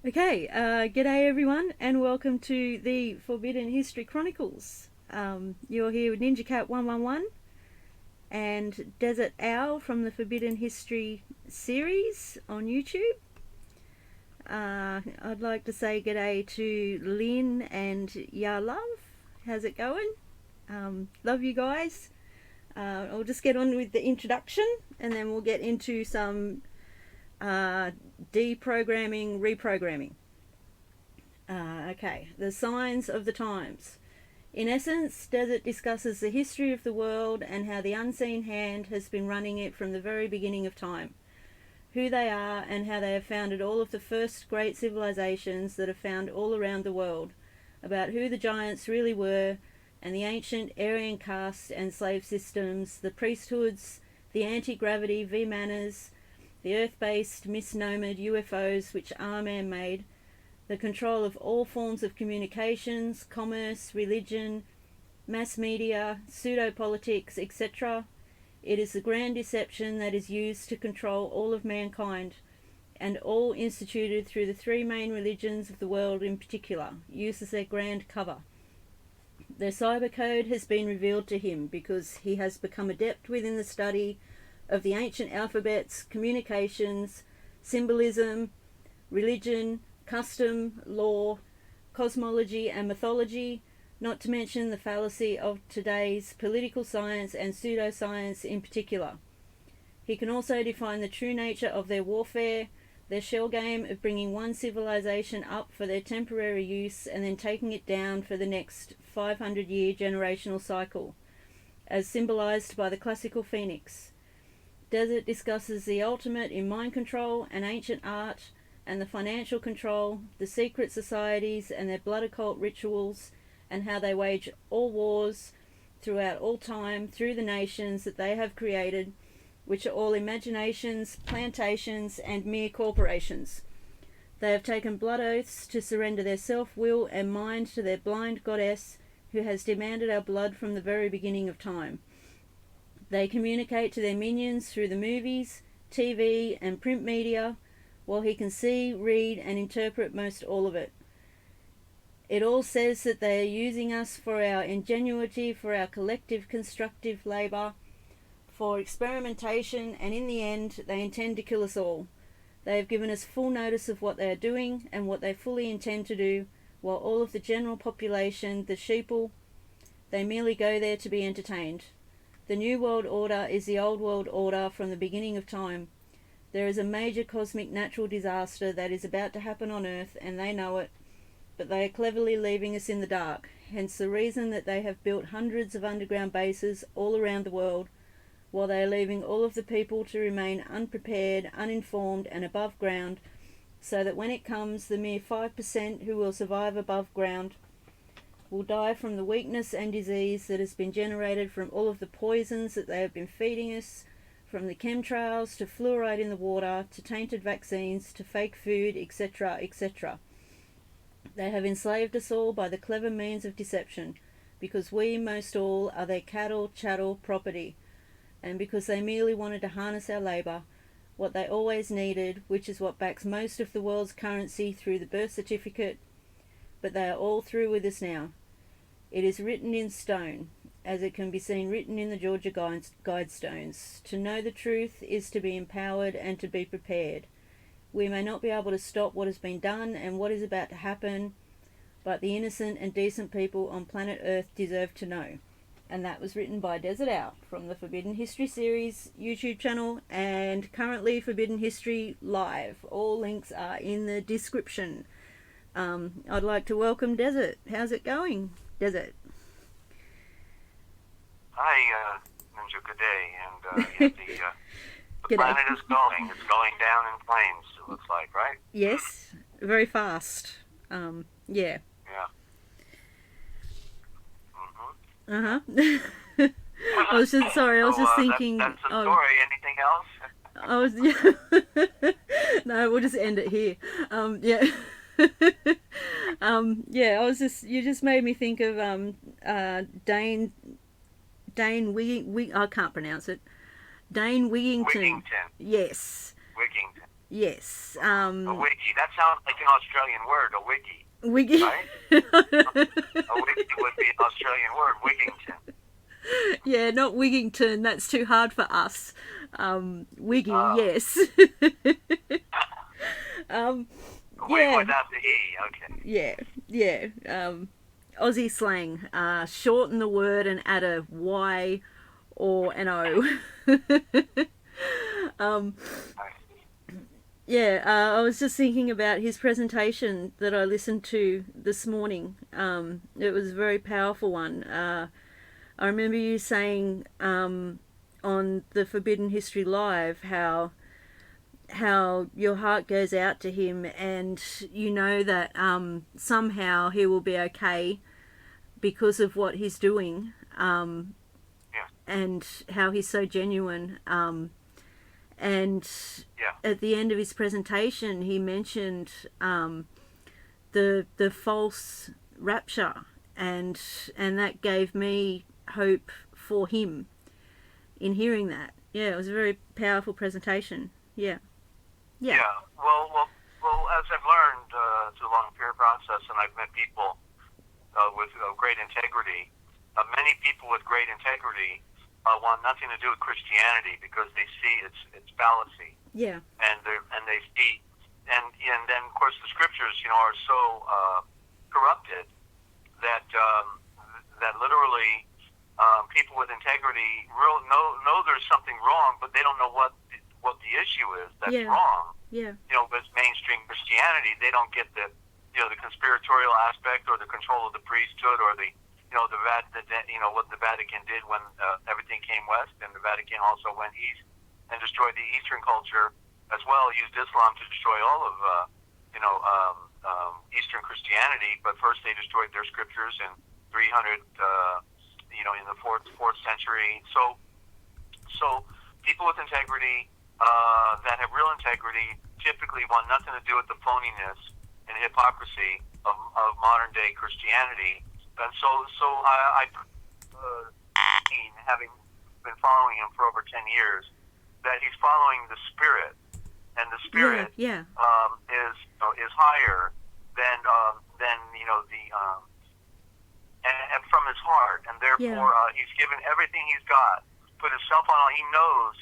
Okay, g'day everyone, and welcome to the Forbidden History Chronicles. You're here with NinjaCat 111 and Dezert-Owl from the Forbidden History series on YouTube. I'd like to say g'day to Lynn and Ya Love. How's it going? Love you guys. I'll just get on with the introduction and then we'll get into some deprogramming, reprogramming. Okay, the signs of the times. In essence, Desert discusses the history of the world and how the unseen hand has been running it from the very beginning of time, who they are and how they have founded all of the first great civilizations that are found all around the world, about who the giants really were, and the ancient Aryan caste and slave systems, the priesthoods, the anti-gravity V-manners, the earth-based misnomered UFOs which are man-made, the control of all forms of communications, commerce, religion, mass media, pseudo-politics, etc. It is the grand deception that is used to control all of mankind, and all instituted through the three main religions of the world in particular, used as their grand cover. Their cyber code has been revealed to him because he has become adept within the study of the ancient alphabets, communications, symbolism, religion, custom, law, cosmology and mythology, not to mention the fallacy of today's political science and pseudoscience in particular. He can also define the true nature of their warfare, their shell game of bringing one civilization up for their temporary use and then taking it down for the next 500-year generational cycle, as symbolized by the classical phoenix. Desert discusses the ultimate in mind control and ancient art, and the financial control, the secret societies and their blood occult rituals, and how they wage all wars throughout all time through the nations that they have created, which are all imaginations, plantations, and mere corporations. They have taken blood oaths to surrender their self-will and mind to their blind goddess, who has demanded our blood from the very beginning of time. They communicate to their minions through the movies, TV, and print media, while he can see, read, and interpret most all of it. It all says that they are using us for our ingenuity, for our collective constructive labour, for experimentation, and in the end, they intend to kill us all. They have given us full notice of what they are doing and what they fully intend to do, while all of the general population, the sheeple, they merely go there to be entertained. The New World Order is the Old World Order from the beginning of time. There is a major cosmic natural disaster that is about to happen on Earth, and they know it, but they are cleverly leaving us in the dark, hence the reason that they have built hundreds of underground bases all around the world, while they are leaving all of the people to remain unprepared, uninformed, and above ground, so that when it comes, the mere 5% who will survive above ground will die from the weakness and disease that has been generated from all of the poisons that they have been feeding us, from the chemtrails to fluoride in the water to tainted vaccines to fake food, etc., etc. They have enslaved us all by the clever means of deception, because we, most all, are their cattle, chattel, property, and because they merely wanted to harness our labour, what they always needed, which is what backs most of the world's currency through the birth certificate, but they are all through with us now. It is written in stone, as it can be seen written in the Georgia Guidestones. To know the truth is to be empowered and to be prepared. We may not be able to stop what has been done and what is about to happen, but the innocent and decent people on planet Earth deserve to know. And that was written by Dezert-Owl from the Forbidden History series YouTube channel, and currently Forbidden History Live. All links are in the description. I'd like to welcome Desert. How's it going, Desert? Hi, Ninja, good day. And the planet is going. It's going down in flames, it looks like, right? Yes, very fast. Yeah. Yeah. I was just thinking. That's the story. Anything else? No, we'll just end it here. You just made me think of Dane I can't pronounce it. Dane Wigington. Wigington. Yes. Wigington. Yes. A wiggy. That sounds like an Australian word, a wiggy. Wiggy. Right? A wiggy would be an Australian word, Wigington. Yeah, not Wigington. That's too hard for us. Wiggy, yes. Wig without the E, okay. Yeah. Aussie slang. Shorten the word and add a Y or an O. Yeah, I was just thinking about his presentation that I listened to this morning. It was a very powerful one. I remember you saying on the Forbidden History Live how your heart goes out to him, and you know that somehow he will be okay because of what he's doing, and how he's so genuine. And at the end of his presentation, he mentioned the false rapture, and that gave me hope for him in hearing that. Yeah, it was a very powerful presentation. Yeah. Well, as I've learned through a long period process, and I've met people with great integrity, many people with great integrity want nothing to do with Christianity because they see its fallacy. Yeah. And they see, and then of course the scriptures, are so corrupted that that literally people with integrity know there's something wrong, but they don't know what the issue is that's wrong. Yeah. With mainstream Christianity, they don't get the the conspiratorial aspect or the control of the priesthood or the what the Vatican did when everything came west, and the Vatican also went east and destroyed the Eastern culture as well, used Islam to destroy all of Eastern Christianity. But first they destroyed their scriptures in 300 in the fourth century. So people with integrity that have real integrity typically want nothing to do with the phoniness and hypocrisy of modern day Christianity. And so I having been following him for over 10 years, that he's following the Spirit, and the Spirit is higher than and from his heart, and therefore he's given everything he's got, put himself on. He knows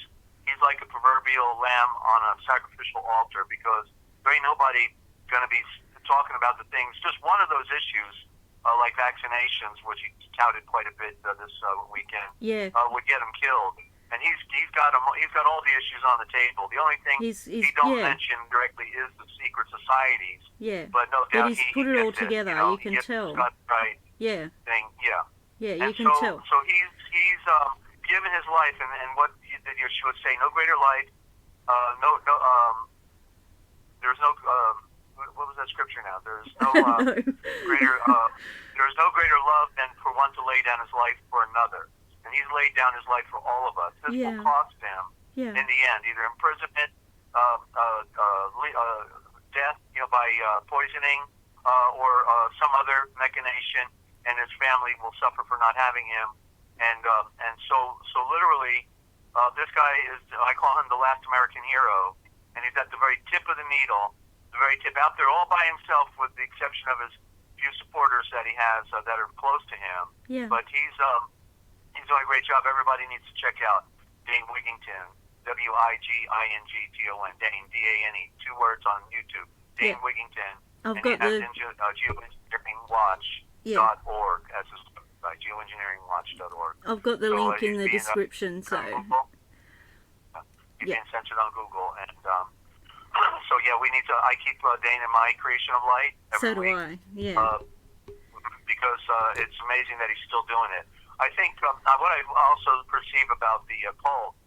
he's like a proverbial lamb on a sacrificial altar, because there ain't nobody going to be talking about the things. Just one of those issues. Like vaccinations, which he touted quite a bit this weekend, would get him killed. And he's got all the issues on the table. The only thing he don't mention directly is the secret societies. Yeah. But no doubt he's put it all together. You can tell. Right. Yeah. Thing. Yeah. Yeah. You and can tell. So he's given his life, and what Yeshua would say, no greater light. There's no. What was that scripture now? There's no greater. There's no greater love than for one to lay down his life for another, and he's laid down his life for all of us. This will cost him in the end, either imprisonment, death, by poisoning, or some other machination, and his family will suffer for not having him. And so literally, this guy is. I call him the last American hero, and he's at the very tip of the needle. Very tip out there all by himself, with the exception of his few supporters that he has that are close to him. Yeah. But he's doing a great job. Everybody needs to check out Dane Wigington, Wigington, Dane, D-A-N-E, 2 words on YouTube. Dane Wigington. I've got the geoengineeringwatch.org as his website, geoengineeringwatch.org. I've got the link in the description. So you can censor it on Google, and so we need to. I keep Dane in my creation of light every week. So do I. Yeah. Because it's amazing that he's still doing it. I think what I also perceive about the cult,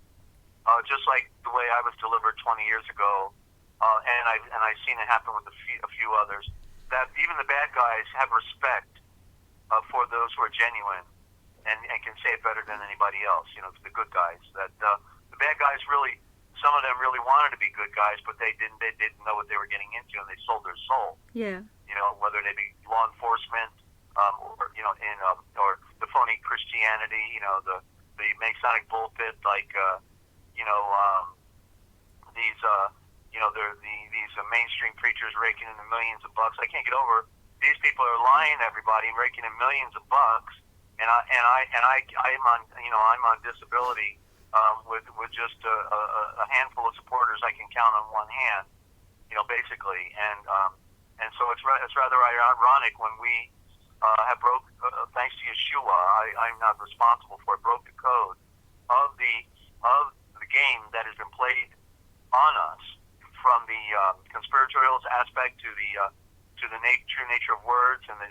just like the way I was delivered 20 years ago, and I've seen it happen with a few others, that even the bad guys have respect for those who are genuine and can say it better than anybody else. The good guys. That the bad guys really. Some of them really wanted to be good guys, but they didn't know what they were getting into, and they sold their soul. Yeah. Whether they be law enforcement, or or the phony Christianity, the Masonic bullshit, like these these mainstream preachers raking in the millions of bucks. I can't get over these people are lying to everybody, raking in millions of bucks, and I'm on disability with just a handful of supporters I can count on one hand, basically, and so it's rather ironic when we have broke, thanks to Yeshua, I'm not responsible for it, broke the code of the game that has been played on us, from the conspiratorial aspect to the true nature of words and the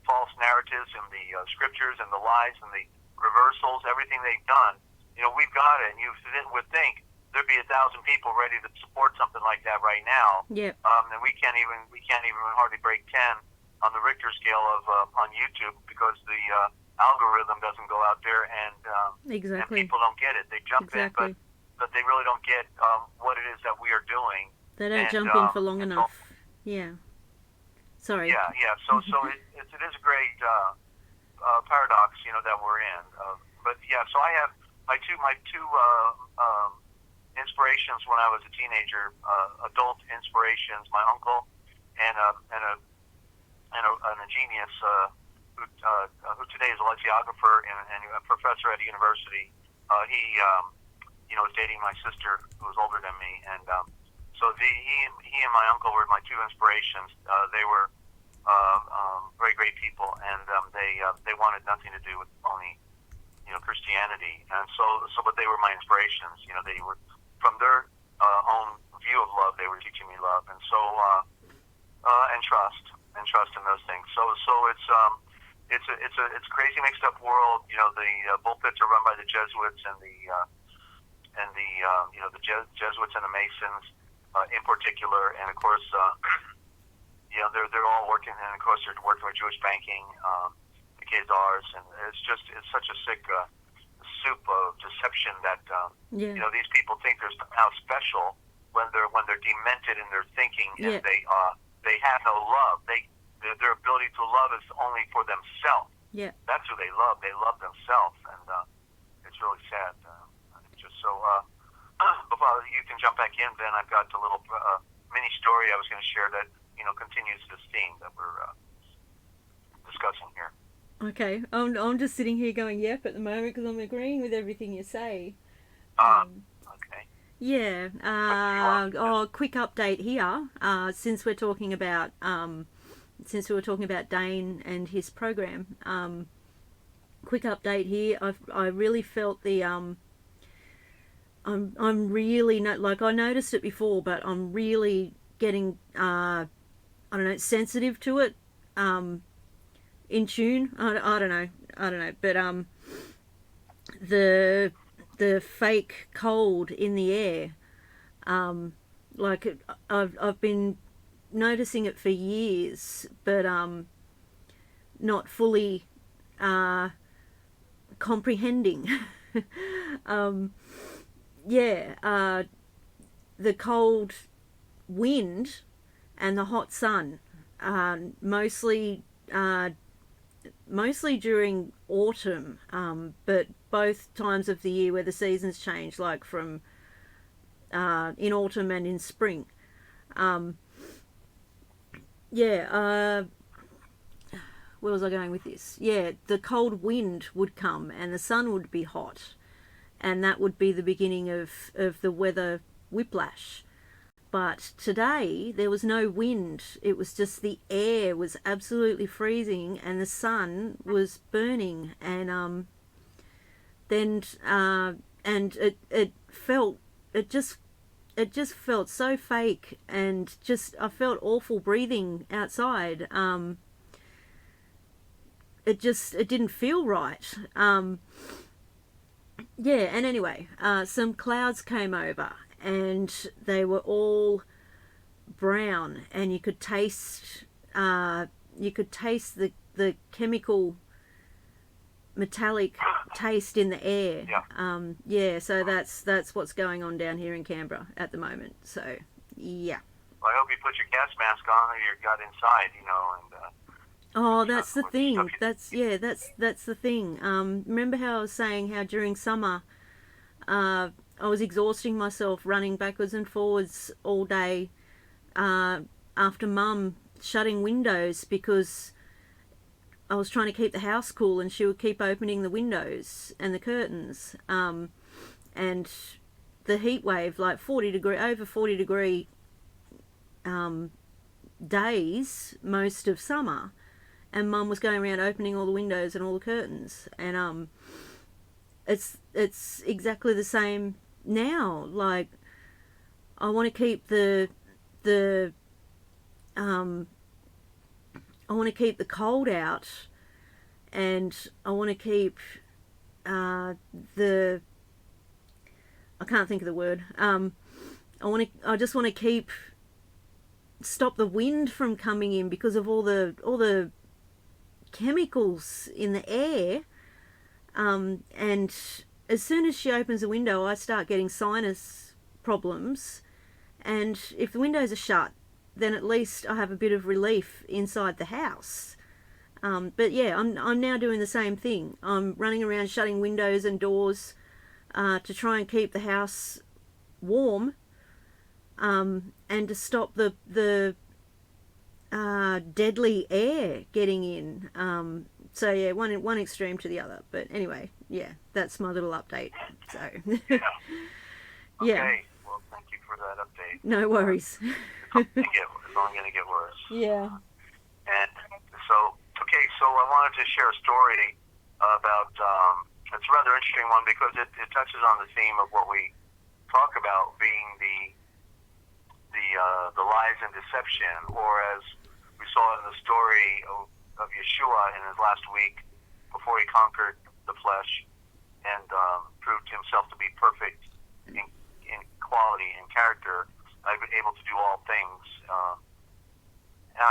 false narratives and the scriptures and the lies and the reversals, everything they've done. We've got it, and you would think there'd be 1,000 people ready to support something like that right now. Yep. And we can't even hardly break 10 on the Richter scale of on YouTube, because the algorithm doesn't go out there, and exactly. And people don't get it. They jump exactly. in, but they really don't get what it is that we are doing. They don't jump in for long enough. Yeah. Sorry. Yeah. So it is a great paradox, that we're in. But yeah, so I have my two inspirations when I was a teenager, adult inspirations. My uncle and a genius who today is a lexicographer and a professor at a university. He was dating my sister, who was older than me, and so he and my uncle were my two inspirations. They were very great people, and they wanted nothing to do with only Christianity, and but they were my inspirations. They were, from their own view of love, they were teaching me love, and so and trust in those things. So it's a crazy mixed up world. The bullpits are run by the Jesuits and the Jesuits and the Masons in particular, and of course they're all working, and of course they're working with Jewish banking, the Khazars, and it's such a sick soup of deception that these people think they're somehow special when they're demented in their thinking, and they have no love. Their ability to love is only for themselves. Yeah, that's who they love. They love themselves, and it's really sad. Just so, before you can jump back in, Ben, I've got a little mini story I was going to share that continues this theme that we're discussing here. Okay, I'm just sitting here going yep at the moment because I'm agreeing with everything you say. Okay. Yeah. Quick update here. Since we were talking about Dane and his program, quick update here. I really felt the I'm really not, like, I noticed it before, but I'm really getting sensitive to it. In tune. I don't know. But the fake cold in the air. I've been noticing it for years, but not fully comprehending. The cold wind and the hot sun, mostly during autumn, but both times of the year where the seasons change, like from in autumn and in spring. Where was I going with this? Yeah, the cold wind would come and the sun would be hot, and that would be the beginning of the weather whiplash. But today there was no wind. It was just the air was absolutely freezing and the sun was burning, and it just felt so fake, and I felt awful breathing outside. It didn't feel right. And anyway, some clouds came over, and they were all brown, and you could taste the chemical metallic taste in the air. So that's what's going on down here in Canberra at the moment. So yeah. Well, I hope you put your gas mask on, or you got inside, and that's the thing. That's the thing. Remember how I was saying how during summer I was exhausting myself running backwards and forwards all day after Mum shutting windows because I was trying to keep the house cool, and she would keep opening the windows and the curtains. And the heat wave, like over 40 degree days most of summer, and Mum was going around opening all the windows and all the curtains, and it's exactly the same now. Like, I want to keep the cold out, and I want to keep I can't think of the word. I just want to stop the wind from coming in because of all the chemicals in the air. And as soon as she opens the window, I start getting sinus problems. And if the windows are shut, then at least I have a bit of relief inside the house. But yeah, I'm now doing the same thing. I'm running around shutting windows and doors to try and keep the house warm, and to stop the deadly air getting in. So yeah, one extreme to the other. But anyway, yeah, that's my little update. So Yeah. Okay. Yeah. Well, thank you for that update. No worries. It's only going to get worse. Yeah. And so, okay, so I wanted to share a story about. It's a rather interesting one because it touches on the theme of what we talk about being the lies and deception, or as we saw in the story of Yeshua in his last week before he conquered the flesh and proved himself to be perfect in quality and character, able to do all things.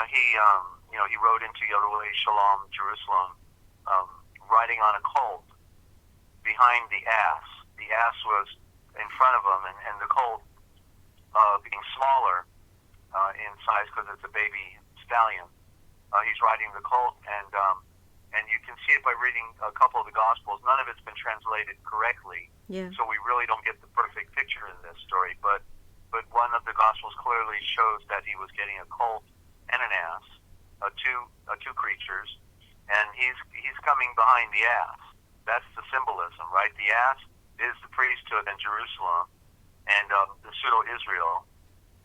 He rode into Shalom, Jerusalem, riding on a colt behind the ass. The ass was in front of him, and the colt, being smaller in size because it's a baby stallion, he's riding the colt, and you can see it by reading a couple of the Gospels. None of it's been translated correctly, so we really don't get the perfect picture in this story. But one of the Gospels clearly shows that he was getting a colt and an ass, two creatures, and he's coming behind the ass. That's the symbolism, right? The ass is the priesthood in Jerusalem and the pseudo-Israel,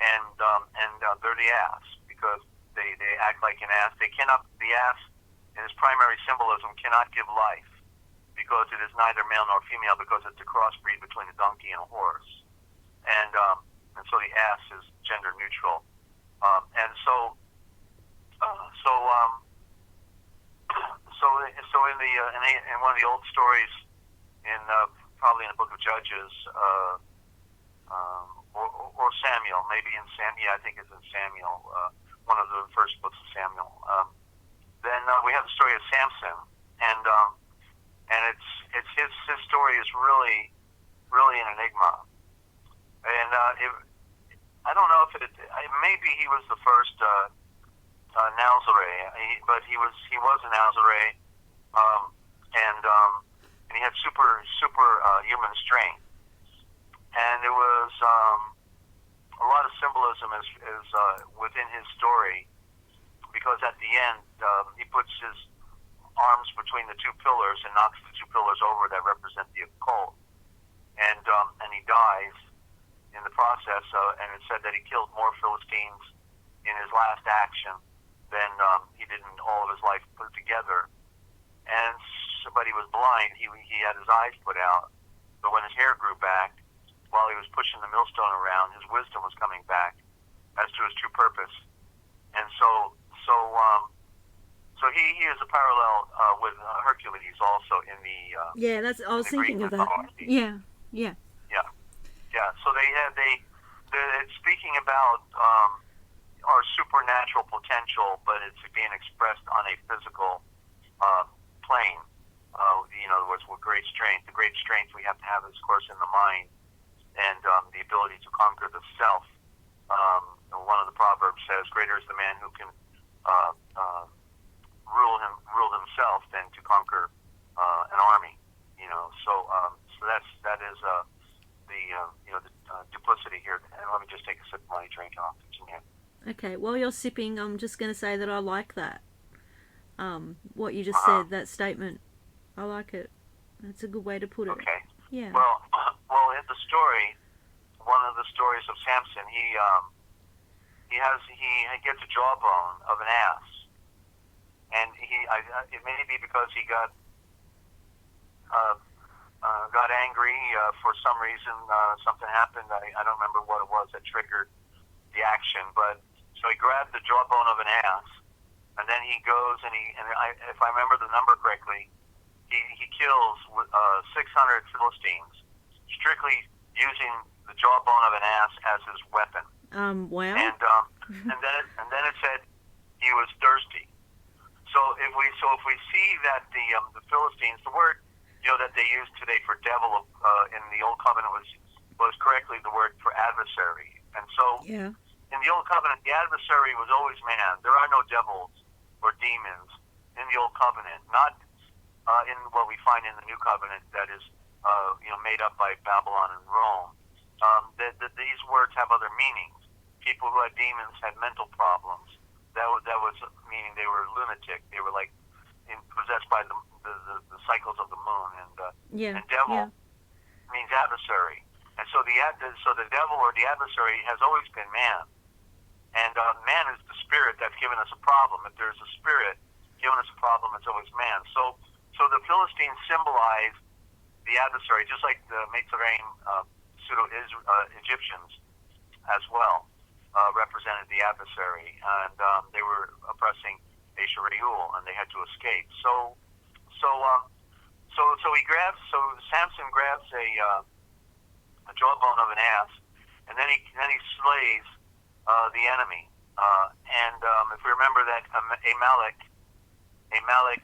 and they're the ass because they act like an ass. The ass in its primary symbolism cannot give life because it is neither male nor female, because it's a crossbreed between a donkey and a horse, and so the ass is gender neutral, So in one of the old stories, probably in the book of Judges, or Samuel, maybe in Samuel, I think it's in Samuel, one of the first books of Samuel. Then we have the story of Samson, and it's his story is really an enigma, and I don't know if maybe he was the first Nazarene, but he was a Nazarene, and he had super human strength, and there was a lot of symbolism is within his story, because at the end he puts his arms between the two pillars and knocks the two pillars over that represent the occult, and he dies in the process, and it said that he killed more Philistines in his last action than he did in all of his life put together. But he was blind. He had his eyes put out. But when his hair grew back, while he was pushing the millstone around, his wisdom was coming back as to his true purpose. And so he is a parallel with Hercules also in the I was thinking of that. Yeah. So it's speaking about our supernatural potential, but it's being expressed on a physical plane. In other words, with great strength. The great strength we have to have is, of course, in the mind, and the ability to conquer the self. One of the proverbs says, "Greater is the man who can rule himself than to conquer an army." So that is the just take a sip of my drink and I'll continue. Okay, while you're sipping, I'm just going to say that I like that. What you just said, that statement. I like it. That's a good way to put it. Okay. Yeah. Well, in the story, one of the stories of Samson, he gets a jawbone of an ass, and it may be because he got angry for some reason. Something happened. I don't remember what it was that triggered the action, but so he grabbed the jawbone of an ass, and then he goes and if I remember the number correctly, he kills 600 Philistines, strictly using the jawbone of an ass as his weapon. Wow. And then it said he was thirsty. So if we see that the Philistines, the word that they use today for devil in the Old Covenant was correctly the word for adversary. And so in the Old Covenant, the adversary was always man. There are no devils or demons in the Old Covenant, not in what we find in the New Covenant that is made up by Babylon and Rome. These words have other meanings. People who had demons had mental problems. That was meaning they were lunatic. They were like possessed by the cycles of the moon. And devil means adversary. And so the devil or the adversary has always been man. And man is the spirit that's given us a problem. If there's a spirit giving us a problem, it's always man. So the Philistines symbolize the adversary, just like the Mitzrayim Egyptians as well represented the adversary, and they were oppressing Asher-Reul, and they had to escape. So Samson grabs a jawbone of an ass, and then he slays the enemy. And if we remember that Amalek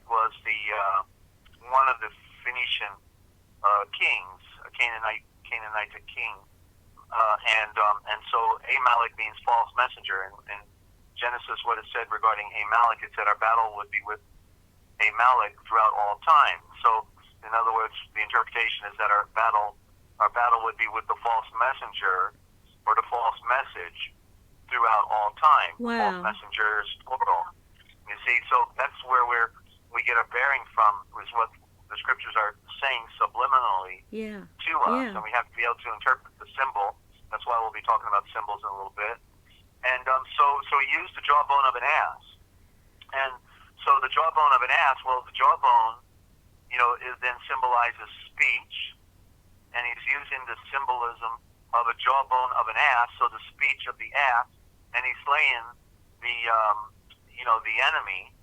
was the one of the Phoenician kings, a Canaanite king, and so Amalek means false messenger. In Genesis, what it said regarding Amalek, it said our battle would be with Amalek throughout all time. So, in other words, the interpretation is that our battle would be with the false messenger or the false message throughout all time. Wow. False messengers, plural. You see, so that's where we get our bearing from, is what the scriptures are saying subliminally to us, and we have to be able to interpret the symbol. That's why we'll be talking about symbols in a little bit. And so he used the jawbone of an ass, and so the jawbone of an ass. Well, the jawbone, then symbolizes speech, and he's using the symbolism of a jawbone of an ass, so the speech of the ass, and he's slaying the enemy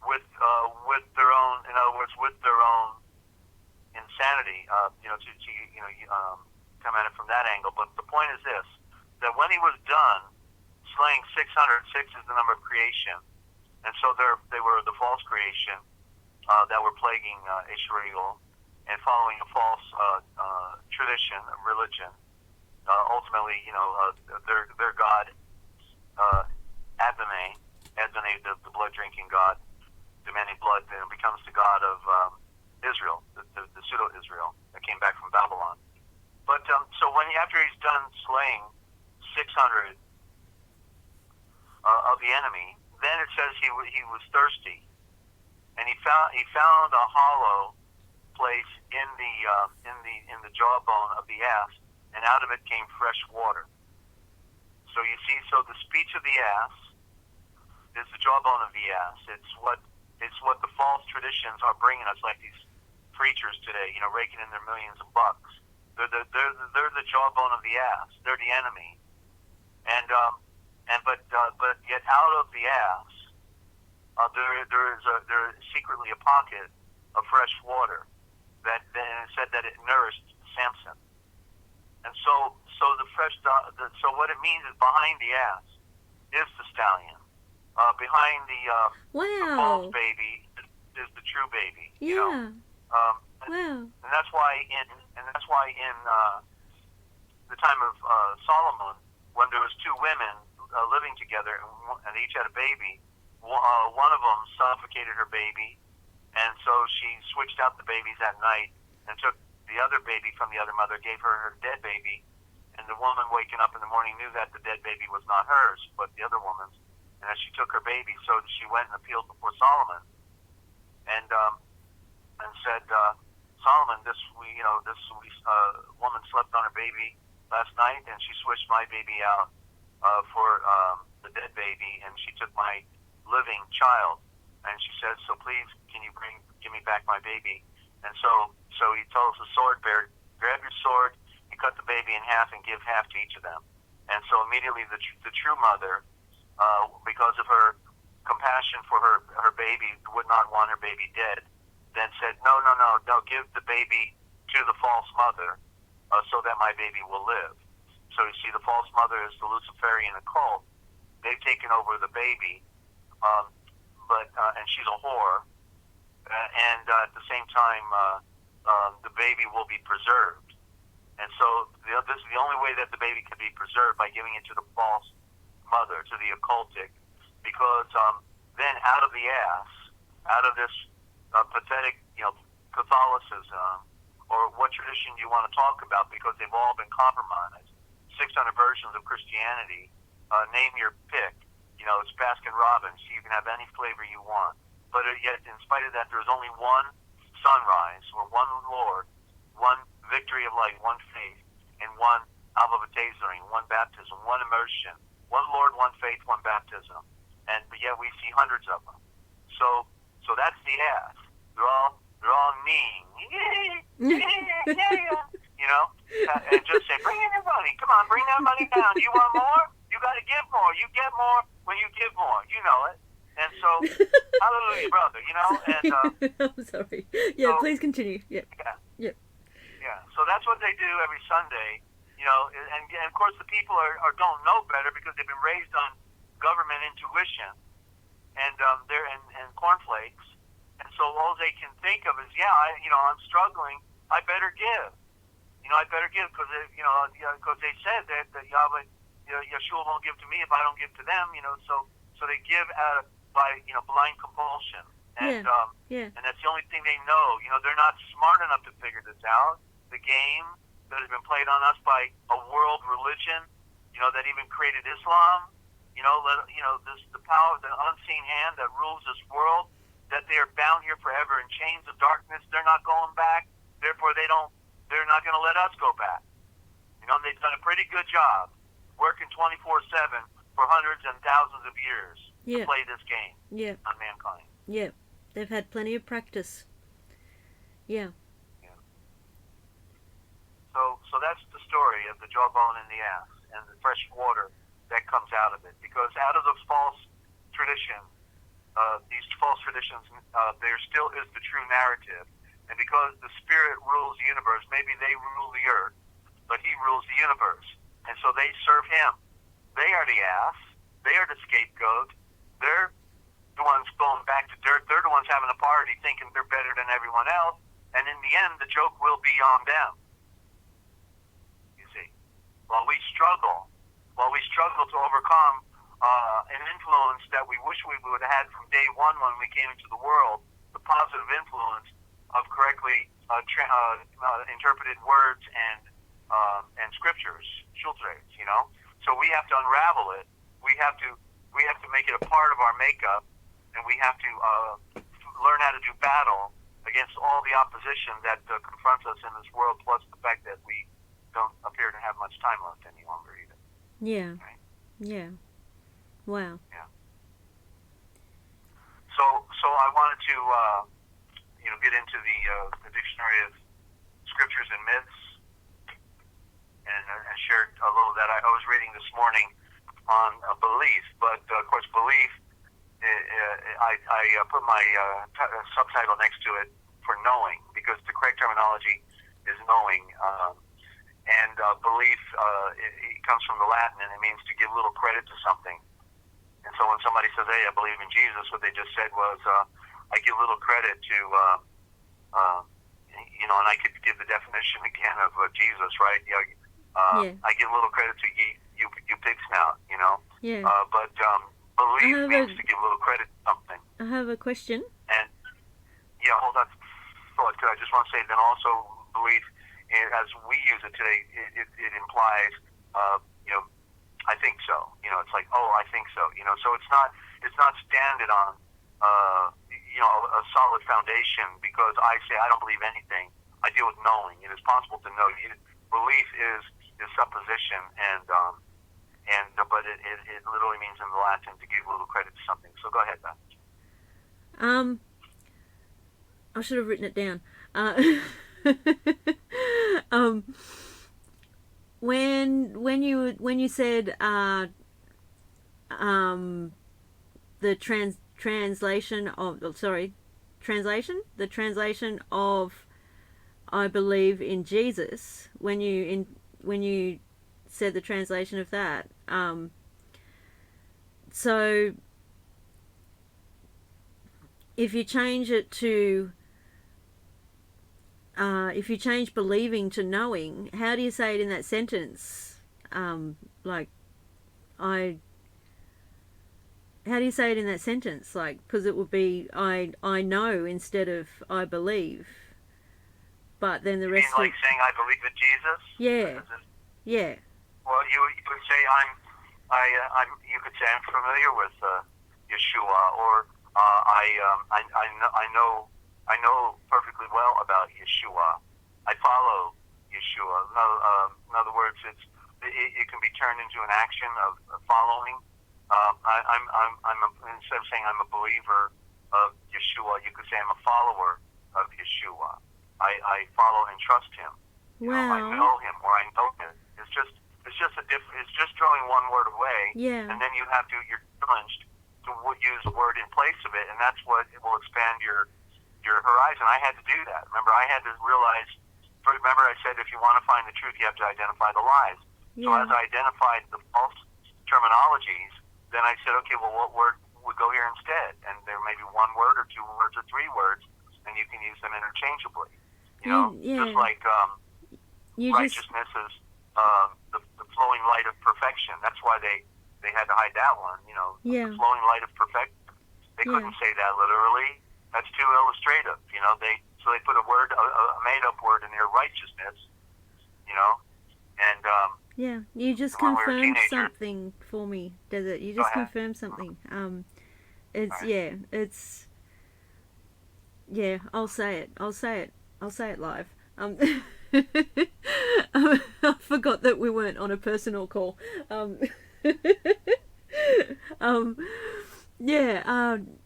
with their own, in other words, with their own insanity, come at it from that angle. But the point is this, that when he was done slaying 600, 6 is the number of creation, and so they were the false creation that were plaguing Israel and following a false tradition, religion. Ultimately, their god, Adonai, the blood-drinking god, demanding blood, then becomes the god of Israel, the pseudo-Israel that came back from Babylon. But so after he's done slaying 600 of the enemy, then it says he was thirsty, and he found a hollow place in the jawbone of the ass, and out of it came fresh water. So you see, so the speech of the ass is the jawbone of the ass. It's what the false traditions are bringing us, like these preachers today, raking in their millions of bucks. They're the jawbone of the ass. They're the enemy, but yet out of the ass, there is secretly a pocket of fresh water that then it said that it nourished Samson. And so so what it means is behind the ass is the stallion. Behind the false baby is the true baby. Yeah. And that's why in the time of Solomon, when there was two women living together and they each had a baby, one of them suffocated her baby, and so she switched out the babies at night and took the other baby from the other mother, gave her dead baby, And the woman waking up in the morning knew that the dead baby was not hers, but the other woman's. And as she took her baby, so she went and appealed before Solomon, and said, Solomon, this woman slept on her baby last night, and she switched my baby out for the dead baby, and she took my living child. And she said, so please, can you give me back my baby? And so he tells the sword bearer, grab your sword, you cut the baby in half and give half to each of them. And so immediately the true mother, because of her compassion for her baby, would not want her baby dead, then said, no, give the baby to the false mother so that my baby will live. So you see, the false mother is the Luciferian occult. They've taken over the baby, and she's a whore. And at the same time, the baby will be preserved. And so this is the only way that the baby can be preserved, by giving it to the false mother, to the occultic, because then out of the ass, out of this pathetic, Catholicism, or what tradition you want to talk about, because they've all been compromised. 600 versions of Christianity. Name your pick. It's Baskin Robbins. You can have any flavor you want. But yet, in spite of that, there's only one sunrise, or one Lord, one victory of light, one faith, and one Alva Baptizarin, one baptism, one immersion, one Lord, one faith, one baptism. But yet we see hundreds of them. So that's the ass. They're all mean. And just say, bring in your money. Come on, bring that money down. You want more? You got to give more. You get more when you give more. You know it. And so, hallelujah, brother. And I'm sorry. Yeah, so, please continue. Yeah. So that's what they do every Sunday. And of course the people don't know better, because they've been raised on government intuition and cornflakes. And so all they can think of is, I'm struggling. I better give. I better give because they said that Yahweh, Yeshua won't give to me if I don't give to them. So they give by blind compulsion. And and that's the only thing they know. They're not smart enough to figure this out. The game that has been played on us by a world religion, that even created Islam. The power of the unseen hand that rules this world, that they are bound here forever in chains of darkness. They're not going back. Therefore, they're not going to let us go back. They've done a pretty good job working 24/7 for hundreds and thousands of years to play this game on mankind. Yeah, they've had plenty of practice. Yeah. So that's the story of the jawbone and the ass, and the fresh water that comes out of it. Because out of the false tradition, these false traditions, there still is the true narrative. And because the Spirit rules the universe, maybe they rule the earth, but He rules the universe. And so they serve Him. They are the ass. They are the scapegoat. They're the ones going back to dirt. They're the ones having a party, thinking they're better than everyone else. And in the end, the joke will be on them. You see, while we struggle to overcome an influence that we wish we would have had from day one when we came into the world, the positive influence of correctly interpreted words and scriptures, shultrates. So we have to unravel it. We have to make it a part of our makeup, and we have to learn how to do battle against all the opposition that confronts us in this world, plus the fact that we don't appear to have much time left any longer either. Yeah. Right? Yeah. Wow. Yeah. So I wanted to get into the dictionary of scriptures and myths, and shared a little that I was reading this morning on belief, but of course belief, I put my subtitle next to it for knowing, because the correct terminology is knowing, and belief, it comes from the Latin, and it means to give little credit to something. And so when somebody says, hey, I believe in Jesus, what they just said was, I give little credit to, and I could give the definition again of Jesus, right? I give little credit to you pig snout, Yeah. But belief means to give little credit to something. I have a question. And, hold on. I just want to say then also belief, as we use it today, it implies you know, I think so. You know, it's like, oh, I think so. You know, so it's not standing on, you know, a solid foundation because I say I don't believe anything. I deal with knowing. It is possible to know. Belief is supposition, but it literally means in the Latin to give a little credit to something. So go ahead, Beth. I should have written it down. When you said the translation of I believe in Jesus, when you said the translation of that, so if you change it to if you change believing to knowing, how do you say it in that sentence? Like, how do you say it in that sentence? Like, because it would be I know instead of I believe. But then the rest. You mean like saying I believe in Jesus? Yeah. Yeah. Well, you would say I'm. You could say I'm familiar with Yeshua, or I know perfectly well about Yeshua. I follow Yeshua. In other words, it can be turned into an action of following. Instead of saying I'm a believer of Yeshua, you could say I'm a follower of Yeshua. I follow and trust him. You know, I know him, or I know him. It's just throwing one word away. Yeah. And then you're challenged to use a word in place of it, and that's what will expand your horizon. I had to do that. Remember, I had to realize. Remember, I said if you want to find the truth, you have to identify the lies. Yeah. So as I identified the false terminologies, then I said, okay, well, what word would go here instead? And there may be one word or two words or three words, and you can use them interchangeably. You know, just like righteousness is the flowing light of perfection. That's why they had to hide that one. You know, the flowing light of perfection. They couldn't say that literally. That's too illustrative. You know, so they put a word, a made-up word in there, righteousness. You know, and you just confirmed something for me, Desert. You just confirmed something. I'll say it live. I forgot that we weren't on a personal call.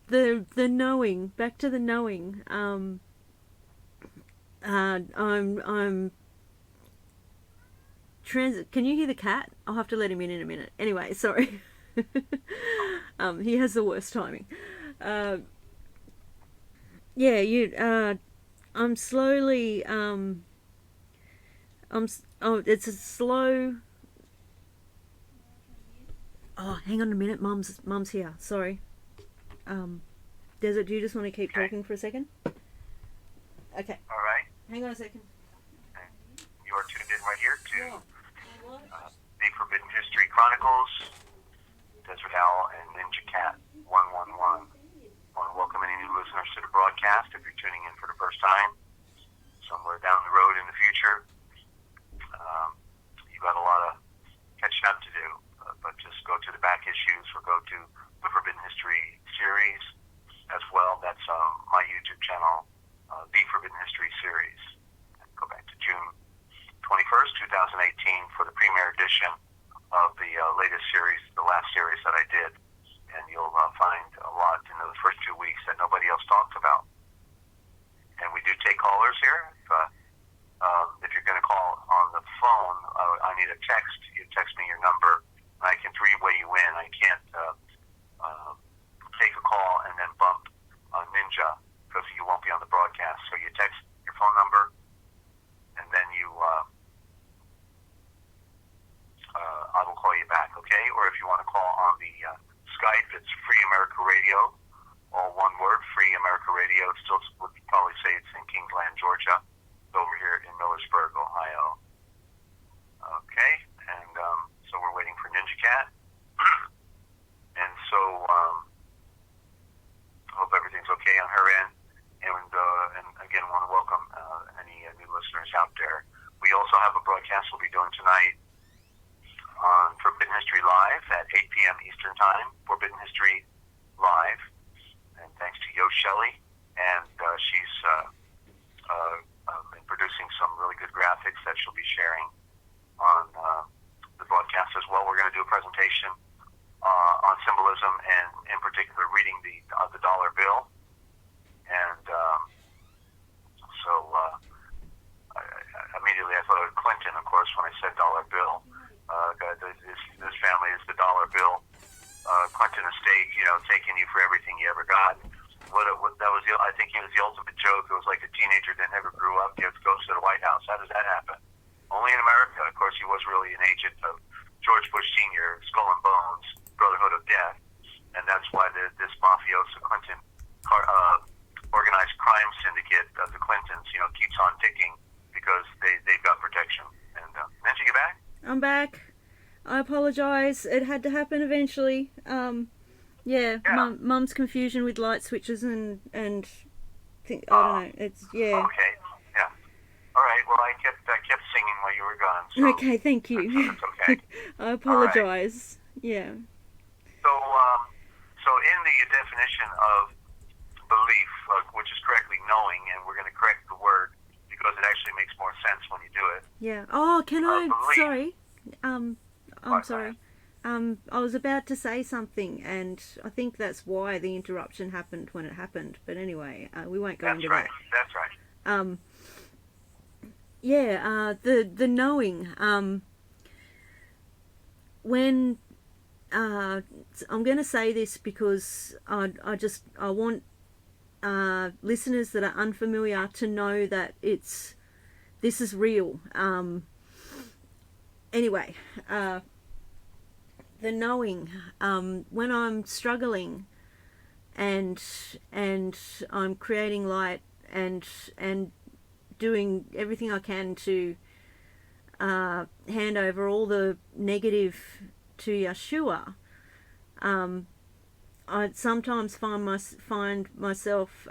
The knowing, back to the knowing. Can you hear the cat? I'll have to let him in a minute. Anyway, sorry. He has the worst timing. I'm slowly, it's a slow, hang on a minute, Mum's here, sorry. Desert, do you just want to keep talking for a second? Okay. All right. Hang on a second. Okay. You are tuned in right here to the Forbidden History Chronicles, Dezert-Owl, and NinjaCat 111. I want to welcome any new listeners to the broadcast. If you're tuning in for the first time, somewhere down the road in the future, you've got a lot of catching up to do. But just go to the back issues or go to the Forbidden History series as well. That's my YouTube channel, The Forbidden History series. Go back to June 21st, 2018 for the premiere edition of the latest series, the last series that I did. And you'll find a lot in those first 2 weeks that nobody else talked about. And we do take callers here. If you're going to call on the phone, I need a text. You text me your number, and I can three-way you in. I can't take a call and then bump Ninja because you won't be on the broadcast. So you text your phone number, and then I will call you back, okay? Or if you want to call on the Skype, it's Free America Radio, all one word, Free America Radio. It still would probably say it's in Kingsland, Georgia, over here in Millersburg, Ohio. Okay, and so we're waiting for NinjaCat. And so hope everything's okay on her end. And again, want to welcome any new listeners out there. We also have a broadcast we'll be doing tonight History Live at 8 p.m. Eastern Time, Forbidden History Live. And thanks to Yo Shelley, and she's been producing some really good graphics that she'll be sharing on the broadcast as well. We're going to do a presentation on symbolism, and in particular reading the dollar bill. And immediately I thought of Clinton, of course, when I said dollar bill. This family is the dollar bill. Clinton estate, taking you for everything you ever got. That was I think he was the ultimate joke. It was like a teenager that never grew up gets goes to the White House. How does that happen? Only in America. Of course, he was really an agent of George Bush Sr., Skull and Bones, Brotherhood of Death, and that's why this mafioso Clinton organized crime syndicate of the Clintons, keeps on ticking because they've got protection. And Ninja, you back? I'm back. I apologize. It had to happen eventually. Mum's confusion with light switches and I don't know. It's Okay. Yeah. All right. Well, I kept singing while you were gone. So okay. Thank you. That's okay. I apologize. Right. Yeah. So in the definition of belief, which is correctly knowing, and we're going to correct the word because it actually makes more sense when you do it. Yeah. Oh, can I? Belief. Sorry. I'm sorry. I was about to say something, and I think that's why the interruption happened when it happened. But anyway, we won't go into that. That's right. The knowing. When I'm going to say this because I want listeners that are unfamiliar to know that this is real. Anyway, the knowing, when I'm struggling and I'm creating light and doing everything I can to hand over all the negative to Yeshua, I sometimes find myself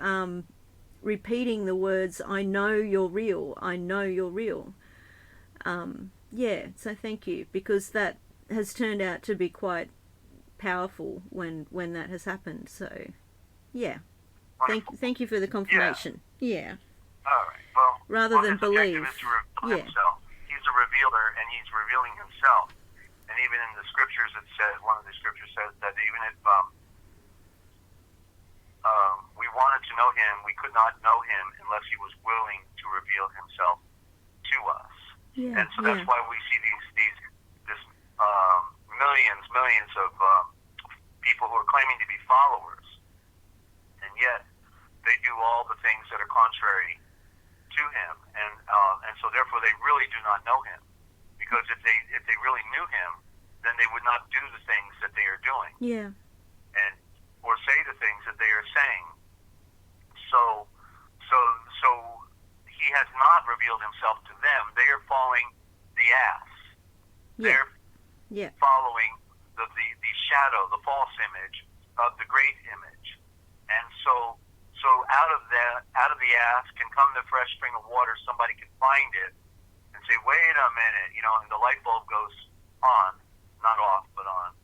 repeating the words, "I know you're real. I know you're real." So thank you, because that has turned out to be quite powerful when that has happened. So, yeah. Thank you for the confirmation. Yeah. All right. Well, rather than his believe. Is to reveal himself. He's a revealer, and he's revealing himself. And even in the scriptures, it says, one of the scriptures says that even if we wanted to know him, we could not know him unless he was willing to reveal himself to us. Yeah, and so that's why we see this millions of people who are claiming to be followers, and yet they do all the things that are contrary to him, and so therefore they really do not know him, because if they really knew him, then they would not do the things that they are doing. Yeah. And or say the things that they are saying. So he has not revealed himself to them. They are following the ass. Yeah. They're following the shadow, the false image of the great image. And so out of the ass can come the fresh spring of water. Somebody can find it and say, wait a minute, and the light bulb goes on, not off, but on.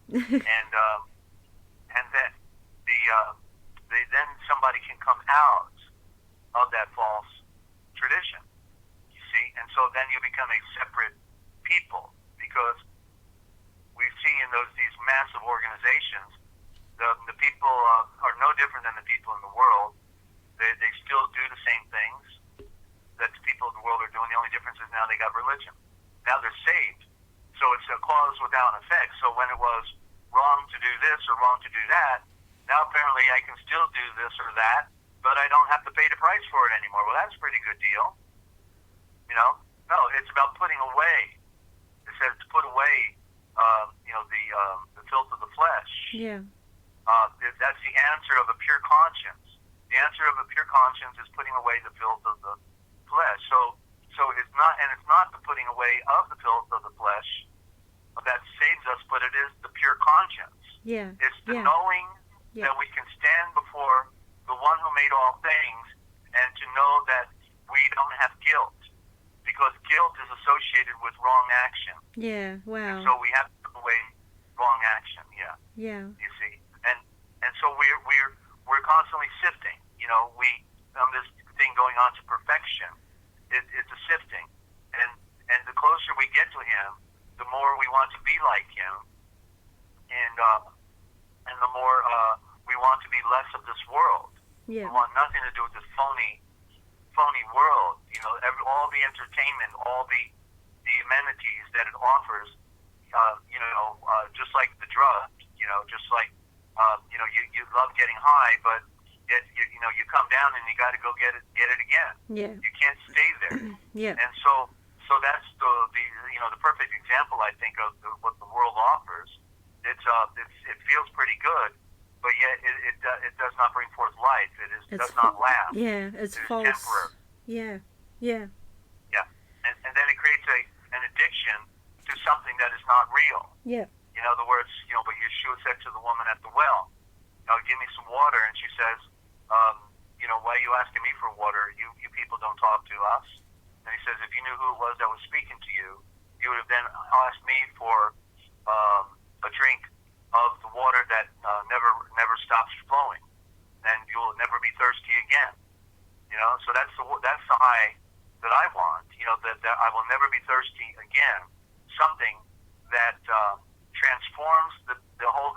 and then somebody can come out of that false tradition, you see, and so then you become a separate people, because we see in these massive organizations, the people are no different than the people in the world. They still do the same things that the people in the world are doing. The only difference is now they got religion. Now they're saved, so it's a cause without effect. So when it was wrong to do this or wrong to do that, now apparently I can still do this or that, but I don't have to pay the price for it anymore. Well, that's a pretty good deal. No, it's about putting away. It says to put away, the filth of the flesh. Yeah. That's the answer of a pure conscience. The answer of a pure conscience is putting away the filth of the flesh. So it's not the putting away of the filth of the flesh that saves us, but it is the pure conscience. Yeah. It's the knowing that we can stand before the one who made all things, and to know that we don't have guilt, because guilt is associated with wrong action. Yeah, wow. And so we have to put away wrong action. Yeah. Yeah. You see, and so we're constantly sifting. You know, we on this thing going on to perfection. It's a sifting, and the closer we get to Him, the more we want to be like Him, and the more we want to be less of this world. Yeah. We want nothing to do with this phony world. You know, all the entertainment, all the amenities that it offers. Just like the drug. You know, just like you love getting high, but yet you come down and you got to go get it again. Yeah. You can't stay there. Yeah. And so that's the perfect example, I think, of what the world offers. It feels pretty good, but yet it does not bring forth life. It does not last. Yeah, it's false. Temporary. Yeah. Yeah. Yeah. And then it creates an addiction to something that is not real. Yeah. In other words, but Yeshua said to the woman at the well, give me some water, and she says, why are you asking me for water? You people don't talk to us. And he says, if you knew who it was that was speaking to you, you would have then asked me for a drink of the water that never stops flowing, and you will never be thirsty again. So that's the high that I want. That I will never be thirsty again. Something that transforms the whole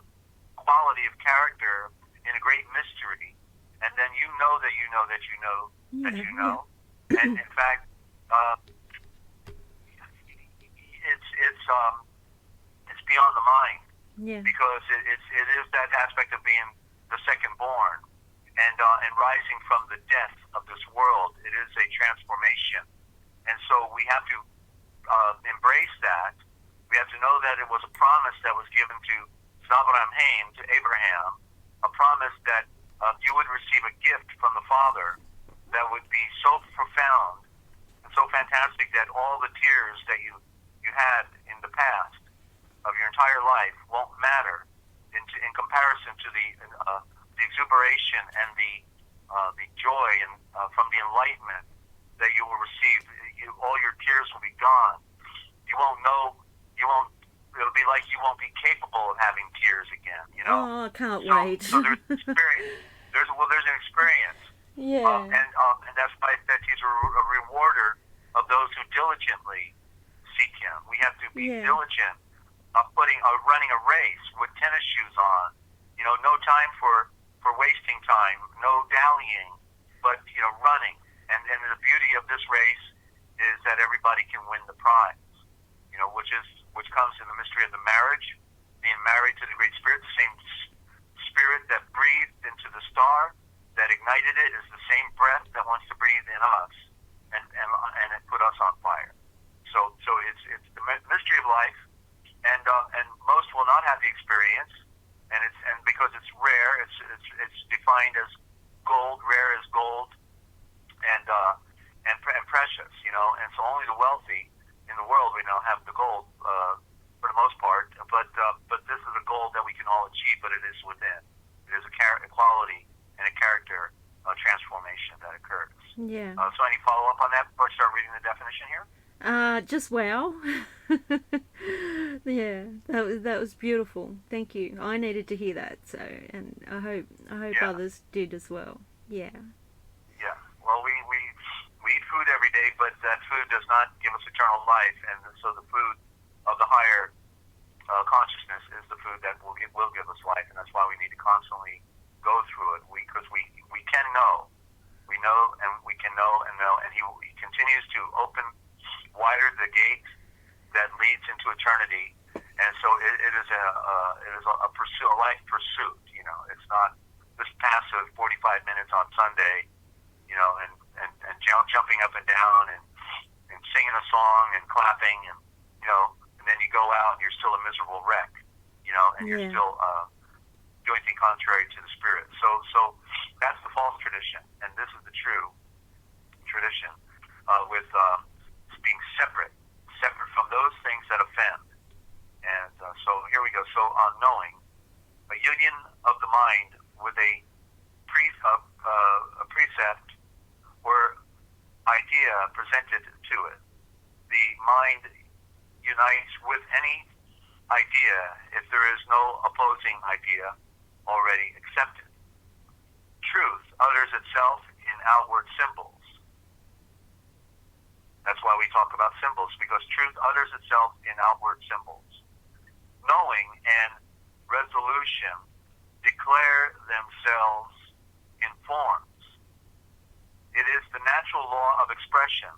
quality of character in a great mystery, and then you know that you know that you know that you know, and in fact, it's beyond the mind, because it is that aspect of being the second born, and rising from the death of this world. It is a transformation, and so we have to embrace that. We have to know that it was a promise that was given to Abraham, a promise that you would receive a gift from the Father that would be so profound and so fantastic that all the tears that you had in the past of your entire life won't matter in comparison to the exuberation and the joy and from the enlightenment that you will receive. All your tears will be gone. You won't know. It'll be like you won't be capable of having tears again. Oh, I can't wait. So there's experience. There's an experience. Yeah. And that's why that He's a rewarder of those who diligently seek Him. We have to be diligent, running a race with tennis shoes on. No time for wasting time, no dallying, but running. And the beauty of this race is that everybody can win the prize. Which comes in the mystery of the marriage, being married to the Great Spirit. The same Spirit that breathed into the star, that ignited it, is the same breath that wants to breathe in us, and it put us on fire. So it's the mystery of life, and most will not have the experience, and because it's rare, it's defined as gold, rare as gold, and precious, and so only the wealthy in the world we now have the gold for the most part, but this is a goal that we can all achieve, but it is within. It is a quality and a character transformation that occurs. Yeah. So any follow-up on that before I start reading the definition here? Just wow. Yeah, that was beautiful. Thank you. I needed to hear that, so, and I hope others did as well. Yeah. Yeah. Well, we eat food every day, but that food does not give us eternal life, and so the food of the higher consciousness is the food that will give us life, and that's why we need to constantly go through it. Because we can know, we know, and we can know, and He continues to open wider the gate that leads into eternity, and so it is a pursuit, a life pursuit. It's not this passive 45 minutes on Sunday, and jumping up and down and singing a song and clapping and then you go out and you're still a miserable wreck, and you're still doing things contrary to the Spirit. So that's the false tradition, and this is the true tradition with being separate from those things that offend. And so here we go. So on knowing, a union of the mind with a precept or idea presented to it. The mind unites with any idea if there is no opposing idea already accepted. Truth utters itself in outward symbols. That's why we talk about symbols, because truth utters itself in outward symbols. Knowing and resolution declare themselves in forms. It is the natural law of expression,